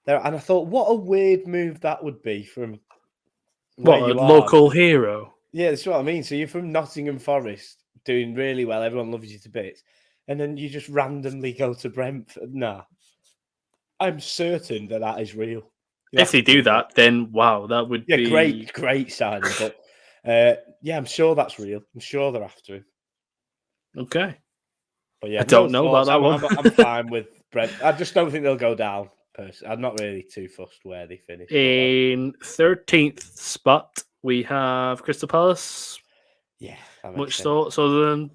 And I thought, what a weird move that would be from where What, a you are. local hero? Yeah, that's what I mean. So you're from Nottingham Forest, doing really well. Everyone loves you to bits, and then you just randomly go to Brentford. Nah, I'm certain that is real. You If have they to do that, then wow, that would yeah, be great signing. But yeah, I'm sure that's real. I'm sure they're after him. Okay. But yeah, I don't know about thoughts. that one. I'm fine with Brent. I just don't think they'll go down. Personally, I'm not really too fussed where they finish. In 13th spot, we have Crystal Palace. Yeah, that makes Much sense. thoughts other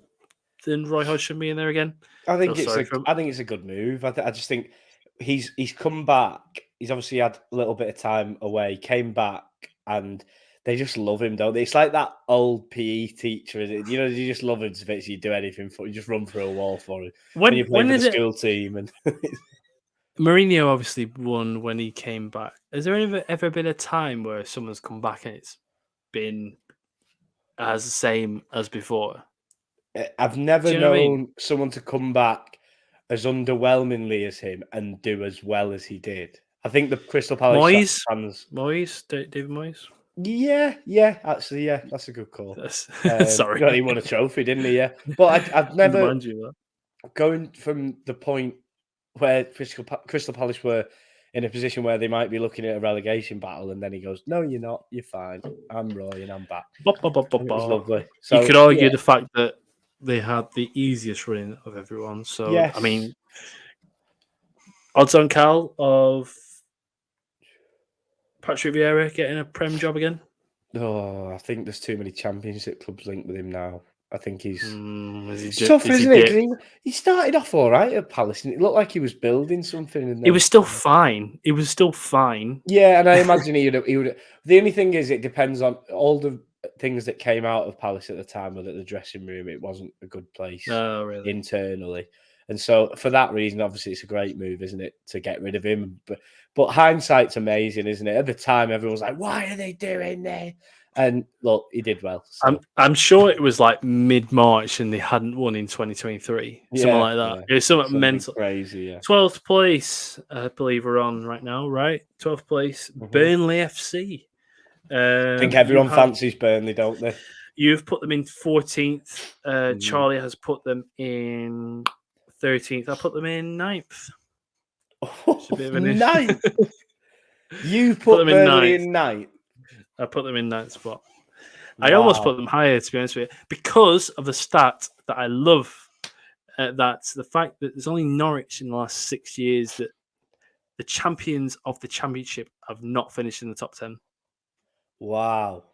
than Roy Hodgson being there again? I think Feel sorry for him. I think it's a good move. I just think he's come back. He's obviously had a little bit of time away. Came back, and they just love him, don't they? It's like that old PE teacher. You know, you just love him to bits. You do anything for. You just run through a wall for him. When you play for the school team, and Mourinho obviously won when he came back. Has there ever been a time where someone's come back and it's been as the same as before? I've never Do you know what I mean? known someone to come back as underwhelmingly as him and do as well as he did. I think the Crystal Palace fans. David Moyes. Yeah, actually, yeah, that's a good call. Sorry, well, he won a trophy, didn't he? Yeah, but I've never Remind you that. going from the point where Crystal Palace were in a position where they might be looking at a relegation battle, and then he goes, "No, you're not. You're fine. I'm Roy, and I'm back." Ba, ba, ba, ba, And it was ba. lovely. So You could argue yeah, the fact that they had the easiest running of everyone. So Yes. I mean, odds on Cal of Patrick Vieira getting a Prem job again? Oh, I think there's too many Championship clubs linked with him now. I think he's Is it's tough, isn't it? 'Cause he started off all right at Palace, and it looked like he was building something. And It then, was still fine. It was still fine. yeah, and I imagine he would. The only thing is, it depends on all the things that came out of Palace at the time, or that the dressing room, it wasn't a good place Oh, really? internally. And so, for that reason, obviously, it's a great move, isn't it, to get rid of him? But hindsight's amazing, isn't it? At the time, everyone was like, "Why are they doing that?" And look, he did well. So. I'm sure it was like mid-March and they hadn't won in 2023. Something like that. Yeah. It was something mental. Crazy, yeah. 12th place, I believe we're on right now, right? 12th place, Burnley FC. I think everyone fancies Burnley, don't they? You've put them in 14th. Charlie has put them in 13th. I put them in 9th. Oh, a bit of an issue. ninth. You put them in Burnley ninth. in ninth. I put them in 9th spot. I almost put them higher, to be honest with you, because of the stat that I love. That's the fact that there's only Norwich in the last 6 years that the champions of the Championship have not finished in the top 10. Wow.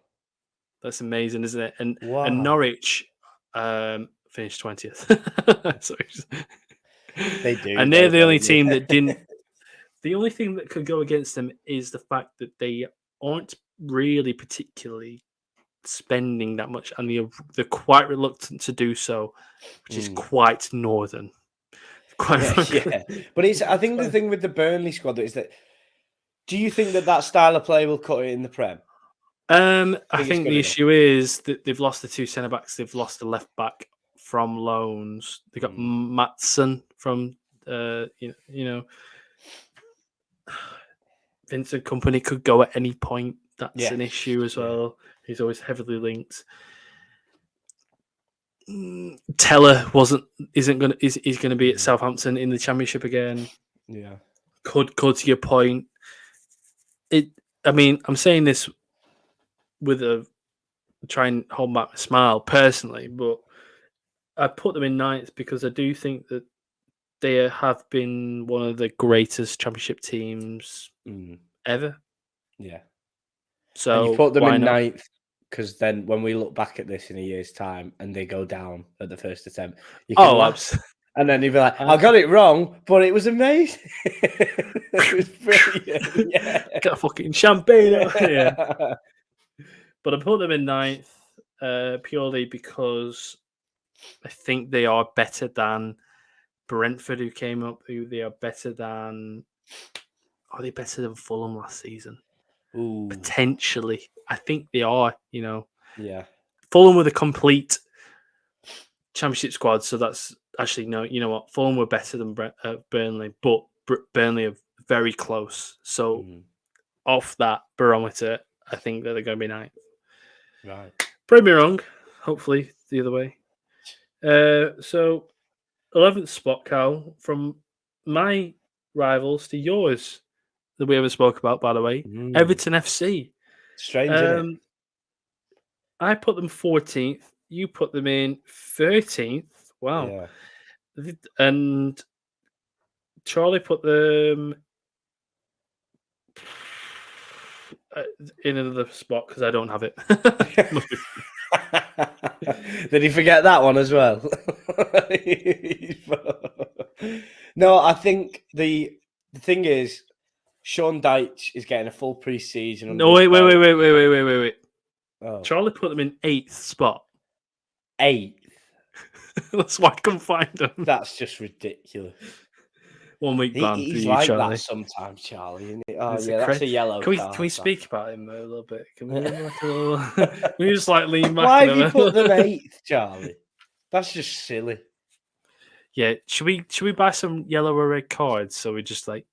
That's amazing, isn't it? And Wow. Norwich finished 20th. So They do. and they're the only team that didn't. The only thing that could go against them is the fact that they aren't really particularly spending that much, and they're quite reluctant to do so, which is quite northern. Quite yeah. But I think the thing with the Burnley squad is that, do you think that style of play will cut it in the Prem? I think the issue is that they've lost the two centre backs. They've lost the left back from loans. They got Matson from you know Vincent Kompany could go at any point. That's an issue as well. He's always heavily linked. Teller is going to be at Southampton in the Championship again. Yeah, could to your point. I mean, I'm saying this with try and hold back my smile personally, but I put them in 9th because I do think that they have been one of the greatest Championship teams ever. Yeah. So and you put them in 9th because then when we look back at this in a year's time and they go down at the first attempt, you can laugh. And then you'd be like, I got it wrong, but it was amazing. It was brilliant. Yeah. Got a fucking champagne out here. But I put them in 9th purely because I think they are better than Brentford, who came up. They are better than. Are they better than Fulham last season? Ooh. Potentially. I think they are, Yeah. Fulham with a complete Championship squad. So that's actually, no, you know what? Fulham were better than Burnley, but Burnley are very close. So off that barometer, I think that they're going to be 9th. Right. Prove me wrong. Hopefully the other way. So 11th spot, Cal, from my rivals to yours that we haven't spoke about, by the way. Everton FC. Strange, isn't it? I put them 14th. You put them in 13th. Wow. Yeah. And Charlie put them in another spot because I don't have it. Did he forget that one as well? No, I think the thing is, Sean Dyche is getting a full pre-season. No, wait. Oh. Charlie put them in 8th spot. 8th? That's why I couldn't find them. That's just ridiculous. 1 week ban for you, like Charlie. That sometimes, Charlie. Isn't it? Oh, that's a yellow card. Can we speak about him a little bit? Can we just like lean back? Why have you put them 8th, Charlie? That's just silly. Yeah, should we buy some yellow or red cards so we just like?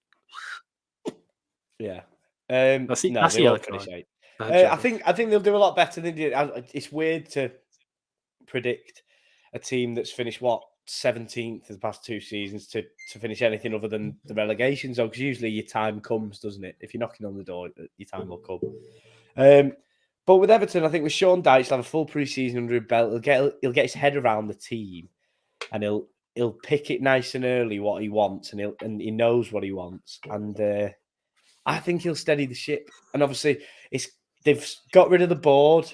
Yeah, that's a yellow card. I think they'll do a lot better than they did. It's weird to predict a team that's finished 17th the past 2 seasons to finish anything other than the relegation zone, because usually your time comes, doesn't it? If you're knocking on the door, your time will come. But with Everton, I think with Sean Dyche, he'll have a full pre-season under his belt. He'll get his head around the team, and he'll pick it nice and early what he wants, and he knows what he wants. And I think he'll steady the ship. And obviously, they've got rid of the board.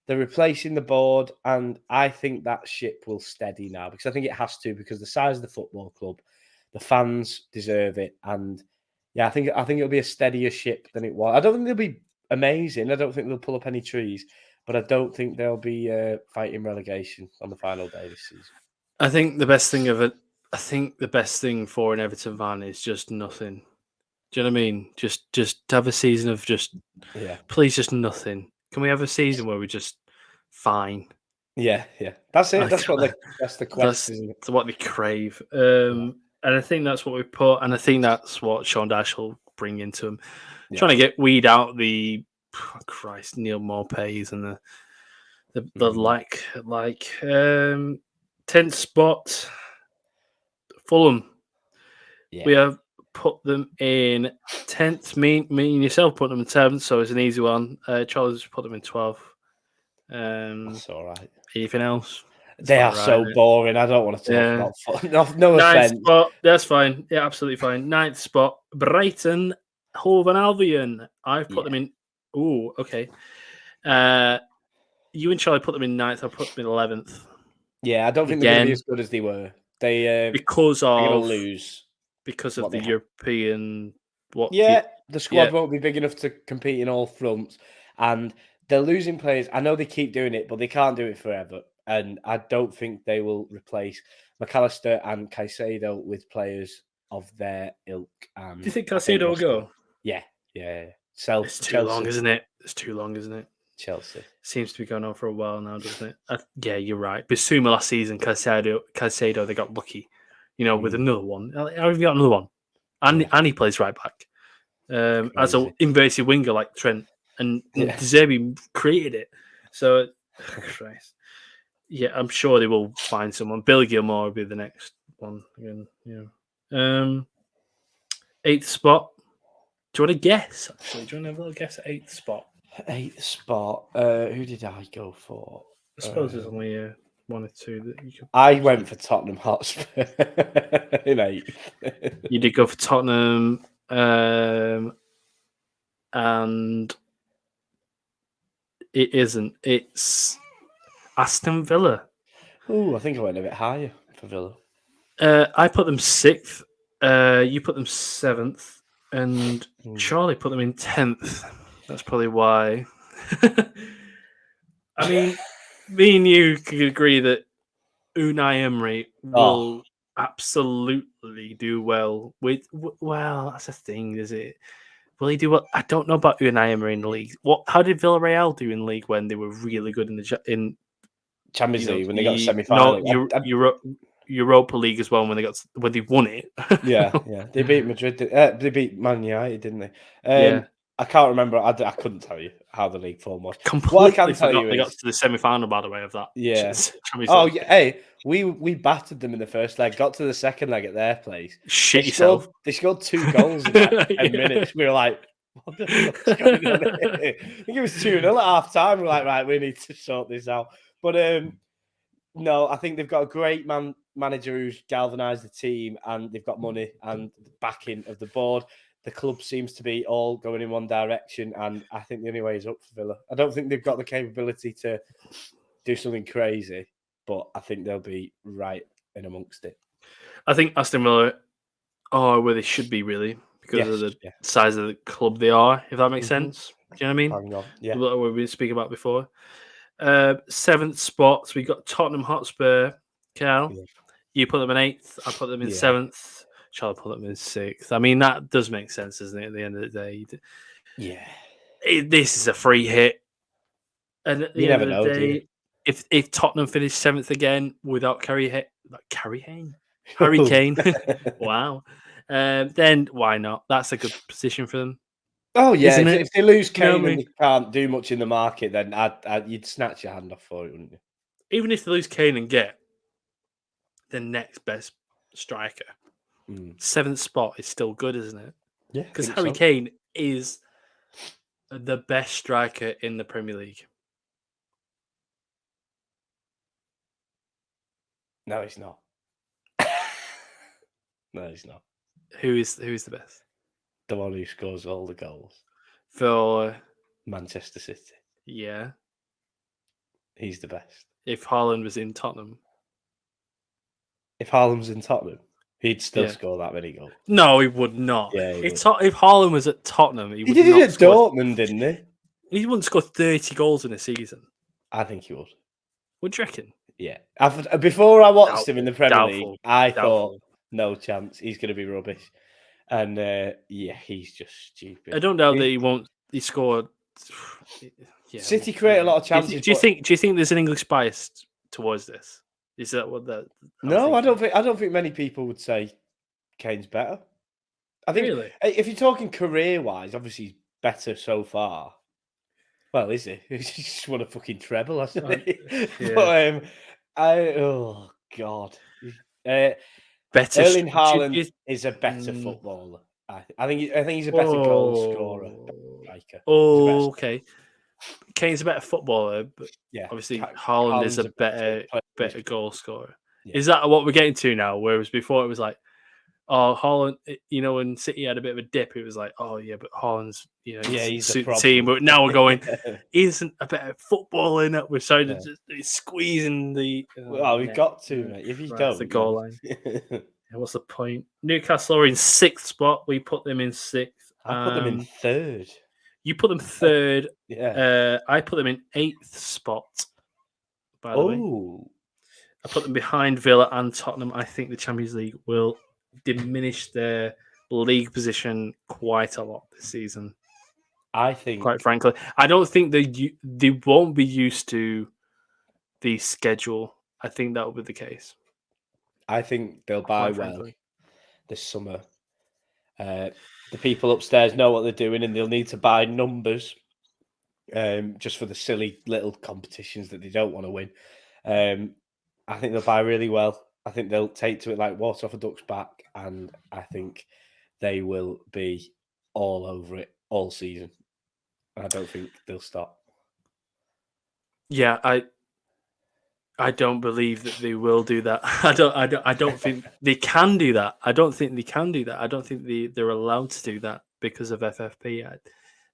They're replacing the board, and I think that ship will steady now because I think it has to because the size of the football club, the fans deserve it, and yeah, I think it'll be a steadier ship than it was. I don't think they'll be amazing. I don't think they'll pull up any trees, but I don't think they'll be fighting relegation on the final day this season. I think the best thing of it. I think the best thing for an Everton fan is just nothing. Do you know what I mean? Just have a season of just, Yeah, please, just nothing. Can we have a season where we're just fine? yeah. That's it. Like, That's the quest, isn't it? That's what they crave. And I think that's what we put, and I think that's what Sean Dash will bring into him. Yeah. Trying to weed out the Neil Maupay's and the like 10th spot. Fulham. Yeah. We have put them in 10th. Me and yourself put them in 7th, so it's an easy one. Charles put them in 12th. That's all right. Anything else? They are so boring. I don't want to talk about. No Ninth offense. spot. That's fine. Yeah, absolutely fine. 9th spot. Brighton, Hove and Albion. I've put them in. Oh, okay. You and Charlie put them in 9th. I put them in 11th. Yeah, I don't think they're going to be as good as they were. They're going to lose because of the European. The squad won't be big enough to compete in all fronts, and they're losing players. I know they keep doing it, but they can't do it forever. And I don't think they will replace McAllister and Caicedo with players of their ilk. Do you think Caicedo will go? Yeah. It's too long, isn't it? Chelsea seems to be going on for a while now, doesn't it? Yeah, you're right. Bissouma last season, Caicedo, they got lucky, with another one. How have you got another one? And he plays right back as an inverted winger like Trent, and De Zerbi created it. So, Christ. Yeah, I'm sure they will find someone. Billy Gilmore will be the next one again. Yeah. 8th spot. Do you want to guess? Actually, do you want to have a little guess at 8th spot? 8th spot. Who did I go for? I suppose there's only one or two that you could. I went for Tottenham Hotspur in 8th. You did go for Tottenham, and it isn't. It's Aston Villa. I think I went a bit higher for Villa. I put them 6th. You put them 7th, and Charlie put them in 10th. That's probably why. I mean, me and you could agree that Unai Emery will absolutely do well with. Well, that's the thing, is it? Will he do well? I don't know about Unai Emery in the league. How did Villarreal do in the league when they were really good in Champions League when they got the semi-final? No, Europa League as well when they won it. yeah. They beat Madrid. They beat Man United, didn't they? I can't remember. I couldn't tell you how the league form was. Completely what I can tell you they got to the semi-final, by the way, of that. Yeah. Hey, we battered them in the first leg. Got to the second leg at their place. Shit yourself. They scored 2 goals in like 10 minutes. We were like, what the fuck's going on here? I think it was 2-0 at half time. We're like, right, we need to sort this out. But no, I think they've got a great manager who's galvanised the team, and they've got money and the backing of the board. The club seems to be all going in one direction, and I think the only way is up for Villa. I don't think they've got the capability to do something crazy, but I think they'll be right in amongst it. I think Aston Villa are where they should be, really, because of the size of the club they are, if that makes sense. Do you know what I mean? Yeah. What we've been speaking about before. 7th spot, so we got Tottenham Hotspur. Cal, you put them in 8th. I put them in 7th. Charlie put them in 6th. I mean, that does make sense, doesn't it? At the end of the day, this is a free hit. And at the end of the day, if Tottenham finish 7th again without Harry Kane, wow, then why not? That's a good position for them. Oh yeah, if they lose Kane and they can't do much in the market, then you'd snatch your hand off for it, wouldn't you? Even if they lose Kane and get the next best striker, 7th spot is still good, isn't it? Yeah, because Harry Kane is the best striker in the Premier League. No, he's not. No, he's not. Who is the best? the one who scores all the goals. For Manchester City. yeah, He's the best. if Haaland was in Tottenham. If Haaland's in Tottenham, he'd still Yeah. score that many goals. No, he would not. Yeah, he if would. if Haaland was at Tottenham, he He would did not it at score. Dortmund, didn't he? He wouldn't score 30 goals in a season. I think he would. What do you reckon? Yeah. Before I watched him in the Premier Doubtful. League, I Doubtful. thought, no chance. He's going to be rubbish. And yeah, he's just stupid. I don't doubt that he won't. He scored. Yeah, City create a lot of chances. Do you but- think there's an English bias towards this? Is that what that? No, I don't think many people would say Kane's better. I think Really? if you're talking career-wise, obviously he's better so far. Well, is he? He's just won a fucking treble, hasn't he? Yeah. But oh god, Better. Erling do Haaland you- is a better Mm. footballer. I think he's a better goal scorer. Striker. Oh, He's the best. okay. Kane's a better footballer, but Yeah, obviously Haaland's Haaland is a player. better goal scorer. Yeah. Is that what we're getting to now? Whereas before it was like, oh, Haaland, when City had a bit of a dip, it was like, oh yeah, but Haaland's, Yeah, he's the suit the problem. team. But now we're going, he isn't a better footballer enough. We're starting Yeah. to just squeezing the. Well, we've net. got to, mate. If you Right, don't, it's the goal line. What's the point? Newcastle are in 6th spot. We put them in 6th. I put them in third. You put them 3rd. Yeah. I put them in 8th spot. By the way, Oh, I put them behind Villa and Tottenham. I think the Champions League will diminish their league position quite a lot this season. I think Quite frankly, I don't think they won't be used to the schedule. I think that will be the case. they'll buy Quite well frankly. this summer. The people upstairs know what they're doing, and they'll need to buy numbers just for the silly little competitions that they don't want to win. I think they'll buy really well. I think they'll take to it like water off a duck's back, and I think they will be all over it all season. I don't think they'll stop. Yeah, I don't believe that they will do that. I don't think they can do that. I don't think they can do that. I don't think they're allowed to do that because of FFP.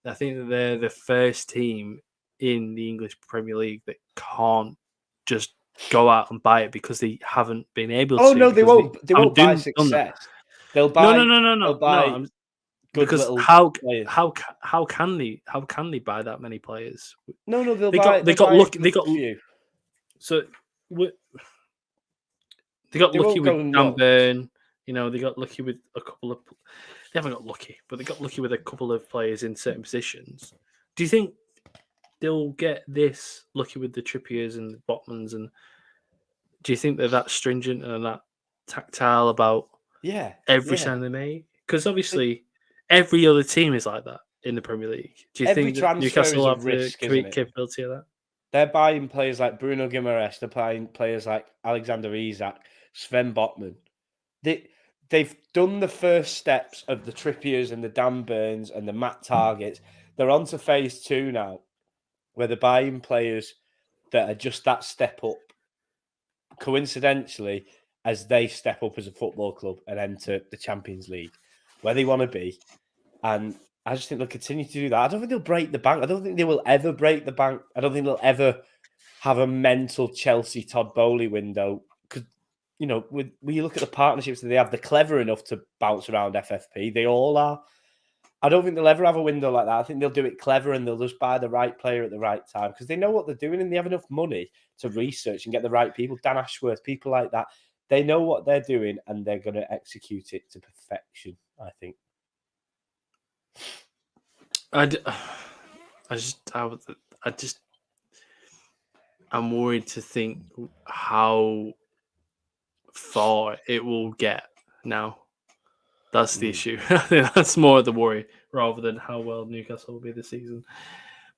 I think that they're the first team in the English Premier League that can't just go out and buy it because they haven't been able to. Oh no, they because won't. They won't buy done that. success. They'll buy. No. They'll buy I'm- good because little how players. can they buy that many players? No, they'll they buy. got- they they'll got buy lucky- they a got- few. So they got They lucky won't go with Dan nuts. Burn. They got lucky with a couple of. They haven't got lucky, but they got lucky with a couple of players in certain positions. Do you think they'll get this lucky with the Trippiers and the Botmans? And do you think they're that stringent and that tactile about Yeah, every yeah. sign they make? Because obviously, every other team is like that in the Premier League. Do you Every think that transfer Newcastle is a have risk, the isn't it? capability of that? They're buying players like Bruno Guimaraes. They're buying players like Alexander Isak, Sven Botman. They've done the first steps of the Trippiers and the Dan Burns and the Matt Targets. They're on to phase 2 now, where they're buying players that are just that step up, coincidentally, as they step up as a football club and enter the Champions League, where they want to be. And I just think they'll continue to do that. I don't think they'll break the bank. I don't think they will ever break the bank. I don't think they'll ever have a mental Chelsea Todd Bowley window. Because, when you look at the partnerships that they have, they're clever enough to bounce around FFP. They all are. I don't think they'll ever have a window like that. I think they'll do it clever and they'll just buy the right player at the right time because they know what they're doing and they have enough money to research and get the right people. Dan Ashworth, people like that. They know what they're doing and they're going to execute it to perfection, I think. I'm worried to think how far it will get now. That's the issue. I think that's more the worry rather than how well Newcastle will be this season.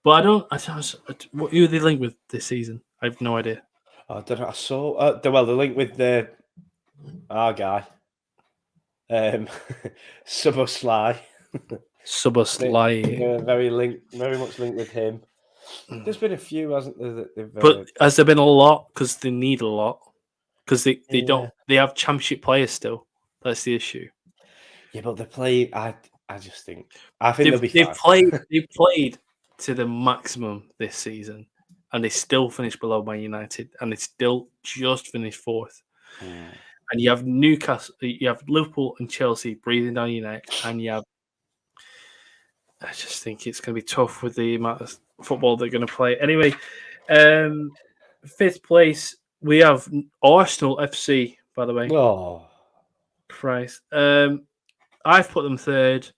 But who are they linked with this season? I have no idea. I don't know. I saw the link with our guy, Szoboszlai. Szoboszlai. Very much linked with him. There's been a few, hasn't there? That they've, But has there been a lot? Because they need a lot. Because they Yeah. don't. They have championship players still. That's the issue. yeah, but they're playing. I I think they'll be They've fine. played to the maximum this season, and they still finished below Man United, and they still just finished fourth. And you have Newcastle, you have Liverpool and Chelsea breathing down your neck, and you have. I just think it's going to be tough with the amount of football they're going to play. Anyway, fifth place we have Arsenal FC. By the way, Oh, Christ. I've put them third.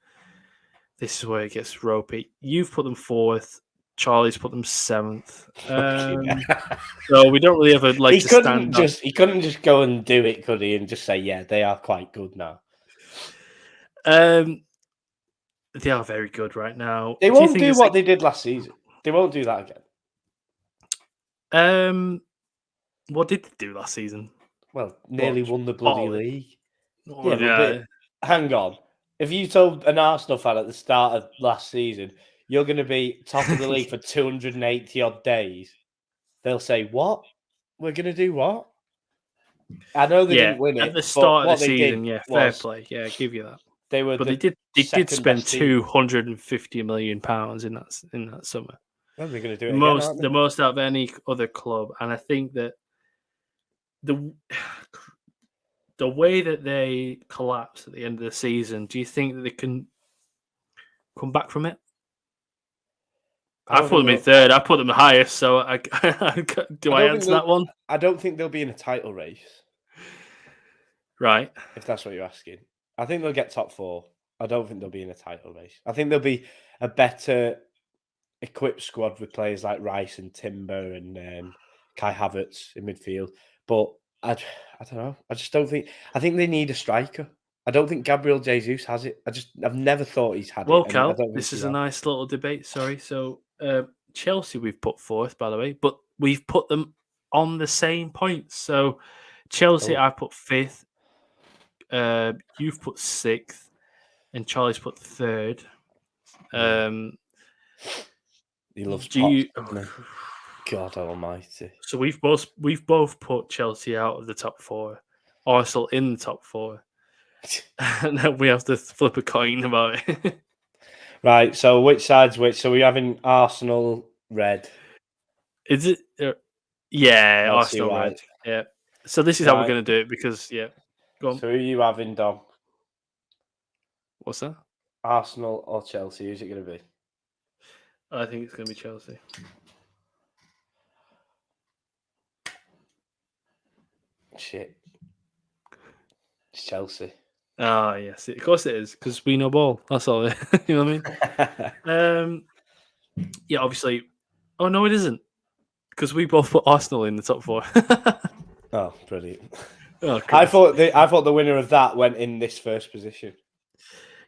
This is where it gets ropey. You've put them fourth. Charlie's put them seventh. So we don't really ever like to stand up. He couldn't just go and do it, could he? And just say, yeah, they are quite good now. They are very good right now. They won't do what they did last season. They won't do that again. What did they do last season? Well, nearly won the bloody league. Yeah. Hang on. If you told an Arsenal fan at the start of last season, you're going to be top of the league for 280 odd days, they'll say, what? We're going to do what? I know they didn't win it. At the start of the season, fair play. Yeah, I give you that. But they did spend £250 million in that summer. Well, they're going to do it the most out of any other club. And I think that the way that they collapse at the end of the season, do you think that they can come back from it? I put them in third. I put them the highest. So do I answer that one? I don't think they'll be in a title race. Right. If that's what you're asking. I think they'll get top four. I don't think they'll be in a title race. I think there'll be a better equipped squad with players like Rice and Timber and Kai Havertz in midfield. But I don't know. I just don't think. I think they need a striker. I don't think Gabriel Jesus has it. I've never thought he's had it. Well, Cal, this is a nice little debate. Sorry. So Chelsea we've put fourth, by the way, but we've put them on the same points. So Chelsea, I put fifth. You've put sixth, and Charlie's put third. He loves God Almighty. So we've both put Chelsea out of the top four, Arsenal in the top four, and then we have to flip a coin about it. Right. So which side's which? So we're having Arsenal red. Is it? Yeah, Arsenal red. Yeah. So this is how we're going to do it because Go on. So who are you having, Dom? What's that? Arsenal or Chelsea? Who's it going to be? I think it's going to be Chelsea. Shit. It's Chelsea. Ah, yes. Of course it is, because we know ball. That's all. You know what I mean? Yeah, obviously. Oh, no, it isn't. Because we both put Arsenal in the top four. Oh, brilliant. Oh, I thought the winner of that went in this first position.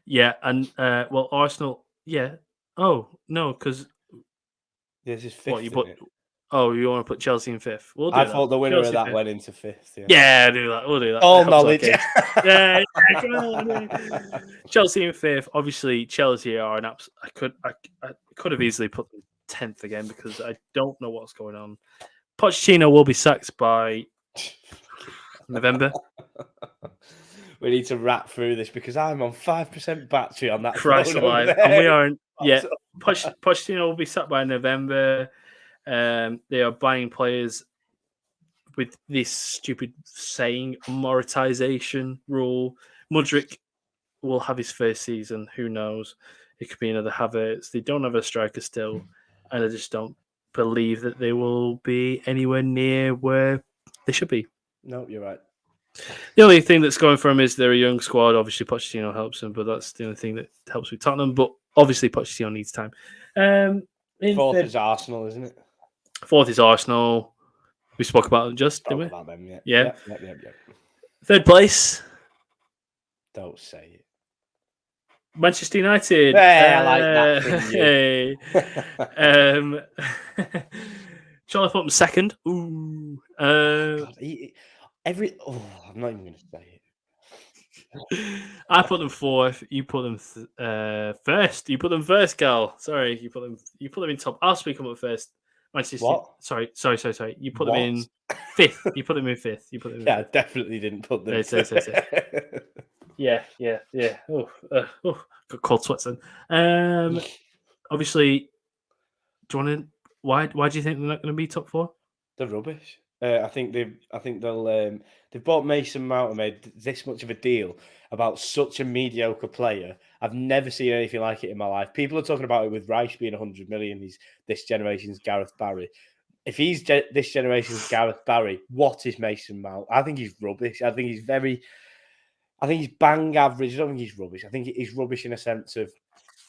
Yeah, and well, Arsenal. Yeah. Oh no, because this is fifth. What you put? Oh, you want to put Chelsea in fifth? We'll do I that. thought the winner Chelsea of that fifth. went into fifth. Yeah, do that. We'll do that. All knowledge. Yeah, come on. Chelsea in fifth. Obviously, Chelsea are an absolute. I could have easily put them 10th again because I don't know what's going on. Pochettino will be sacked by November. We need to wrap through this because I'm on 5% battery on that. Christ alive. And we aren't. Yeah, Pochettino will be sacked by November. They are buying players with this stupid saying amortization rule. Mudryk will have his first season. Who knows? It could be another Havertz. They don't have a striker still, and I just don't believe that they will be anywhere near where they should be. No, you're right. The only thing that's going for them is they're a young squad. Obviously, Pochettino helps them, but that's the only thing that helps with Tottenham. But obviously, Pochettino needs time. Fourth is Arsenal, isn't it? Fourth is Arsenal. We spoke about them didn't we? About them, yeah. Yep. Third place. Don't say it. Manchester United. Yeah, I like that. Charlie put them second. Ooh. God, I'm not even going to say it. I put them fourth. You put them first. You put them first, Gal. Sorry, you put them in top. I'll speak up first. Manchester. What? Sorry. You put them in fifth. You put them in fifth. I definitely didn't put them. Yeah. Got cold sweats then. Obviously, do you want to? Why do you think they're not going to be top four? They're rubbish. I think they've bought Mason Mount and made this much of a deal about such a mediocre player. I've never seen anything like it in my life. People are talking about it with Rice being 100 million. He's this generation's Gareth Barry. If he's this generation's Gareth Barry, what is Mason Mount? I think he's rubbish. I think he's bang average. I don't think he's rubbish. I think he's rubbish in a sense of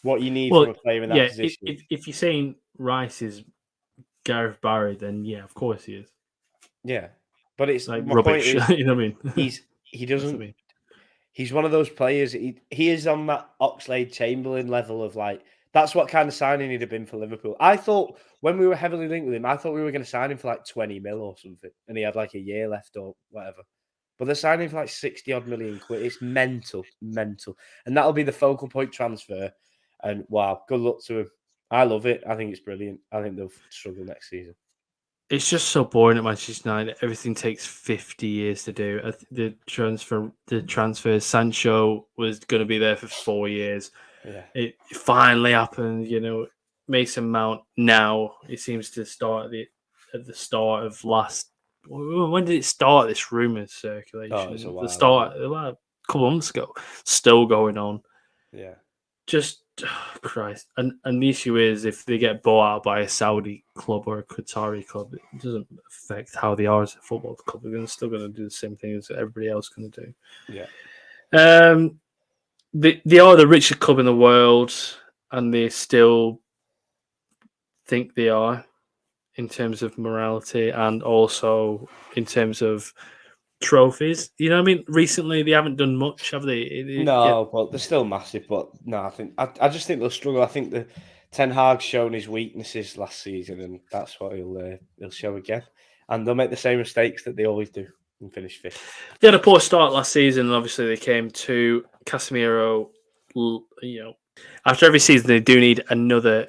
what you need from a player in that position. If you're saying Rice is Gareth Barry, then yeah, of course he is. Yeah, but it's like my rubbish. Point is, you know what I mean? he doesn't. He's one of those players. He is on that Oxlade-Chamberlain level of like. That's what kind of signing he'd have been for Liverpool. I thought when we were heavily linked with him, I thought we were going to sign him for like 20 mil or something, and he had like a year left or whatever. But they're signing for like 60 odd million quid. It's mental, and that'll be the focal point transfer. And wow, good luck to him. I love it. I think it's brilliant. I think they'll struggle next season. It's just so boring at Manchester United. Everything takes 50 years to do. The transfer. Sancho was going to be there for 4 years. Yeah. It finally happened. You know, Mason Mount. Now it seems to start at the start of last. When did it start? This rumor circulation. Oh, it's a while, the start a couple of months ago. Still going on. Yeah. Just Christ. And the issue is if they get bought out by a Saudi club or a Qatari club, it doesn't affect how they are as a football club. They're still going to do the same thing as everybody else going to do. Yeah. They are the richest club in the world, and they still think they are in terms of morality and also in terms of trophies. You know what I mean? Recently, they haven't done much, have they? No, but they're still massive. But no, I just think they'll struggle. I think the Ten Hag's shown his weaknesses last season, and that's what he'll show again. And they'll make the same mistakes that they always do and finish fifth. They had a poor start last season, and obviously they came to Casemiro. You know, after every season, they do need another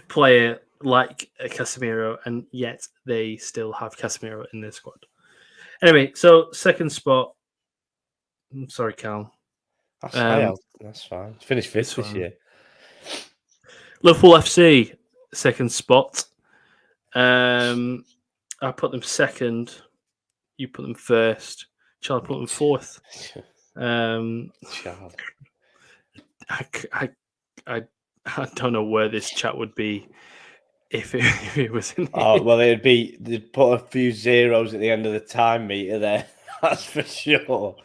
player like Casemiro, and yet they still have Casemiro in their squad. Anyway, so second spot. I'm sorry, Cal. That's fine. Finished fifth this year. Liverpool FC, second spot. I put them second. You put them first. Charlie put them fourth. I don't know where this chat would be if it was in. Oh well, they'd put a few zeros at the end of the time meter there. That's for sure.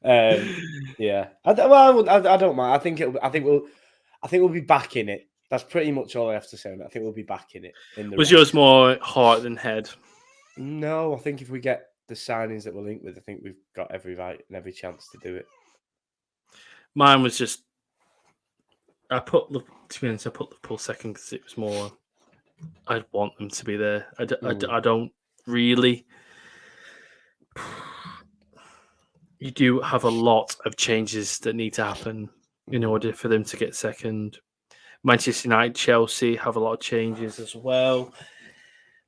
Yeah, I don't mind. I think we'll be back in it. That's pretty much all I have to say. I think we'll be back in it. Was yours more heart than head? No, I think if we get the signings that we're linked with, I think we've got every right and every chance to do it. Mine was just to be honest, I put Liverpool second because it was more. I'd want them to be there. I don't really. You do have a lot of changes that need to happen in order for them to get second. Manchester United, Chelsea have a lot of changes as well.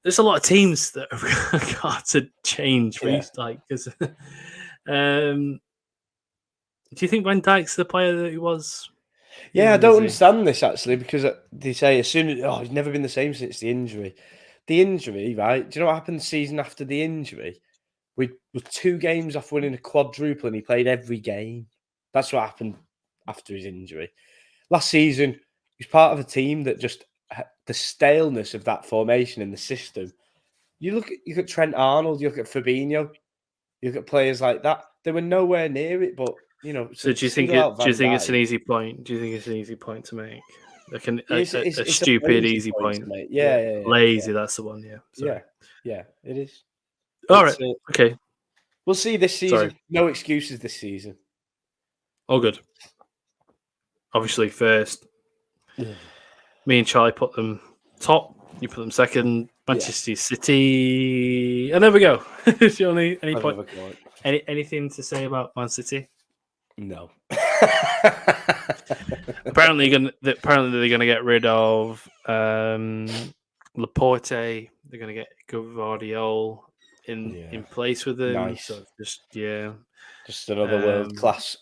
There's a lot of teams that have got to change. Yeah. Do you think Van Dijk's the player that he was? Yeah, I don't understand this actually because they say as soon as he's never been the same since the injury. The injury, right? Do you know what happened the season after the injury? We were 2 games off winning a quadruple and he played every game. That's what happened after his injury. Last season, he was part of a team that just the staleness of that formation and the system. You look at Trent Arnold, you look at Fabinho, you look at players like that. They were nowhere near it, but you know. So do you think it's an easy point? Do you think it's an easy point to make? Like a stupid easy point. Yeah. Lazy, that's the one. Yeah. Sorry. Yeah, it is. All right. Okay. We'll see this season. Sorry. No excuses this season. All good. Obviously, first. Me and Charlie put them top. You put them second. Manchester City. And there we go. Is there any point? Anything to say about Man City? No. Apparently they're going to get rid of Laporte. They're going to get Gvardiol in place with them. Nice. So just Just another world class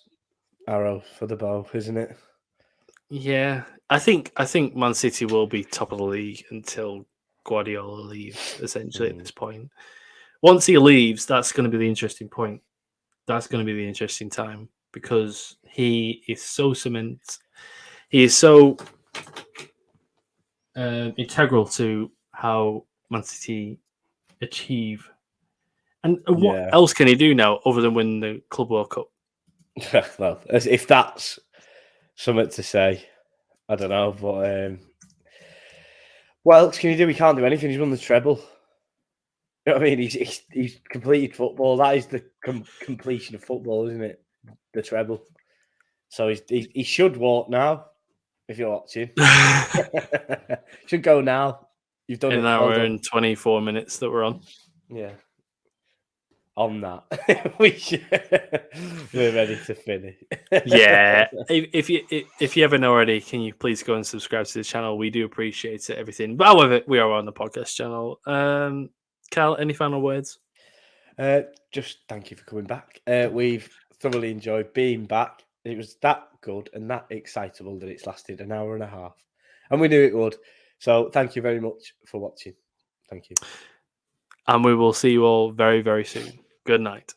arrow for the bow, isn't it? Yeah, I think Man City will be top of the league until Guardiola leaves. Essentially, at this point, once he leaves, that's going to be the interesting point. That's going to be the interesting time because he is so he is so integral to how Man City achieve. And what else can he do now other than win the Club World Cup? Well, if that's something to say, I don't know. But what else can he do? He can't do anything. He's won the treble. You know what I mean? He's completed football. That is the completion of football, isn't it? The treble. So he should walk now. If you're watching, should go now. You've done in it. an hour and 24 minutes that we're on. Yeah. On that, we're ready to finish. Yeah. If you haven't already, can you please go and subscribe to the channel? We do appreciate it, everything. But however, we are on the podcast channel. Cal, any final words? Just thank you for coming back. We've thoroughly enjoyed being back. It was that good and that excitable that it's lasted an hour and a half. And we knew it would. So thank you very much for watching. Thank you. And we will see you all very, very soon. Good night.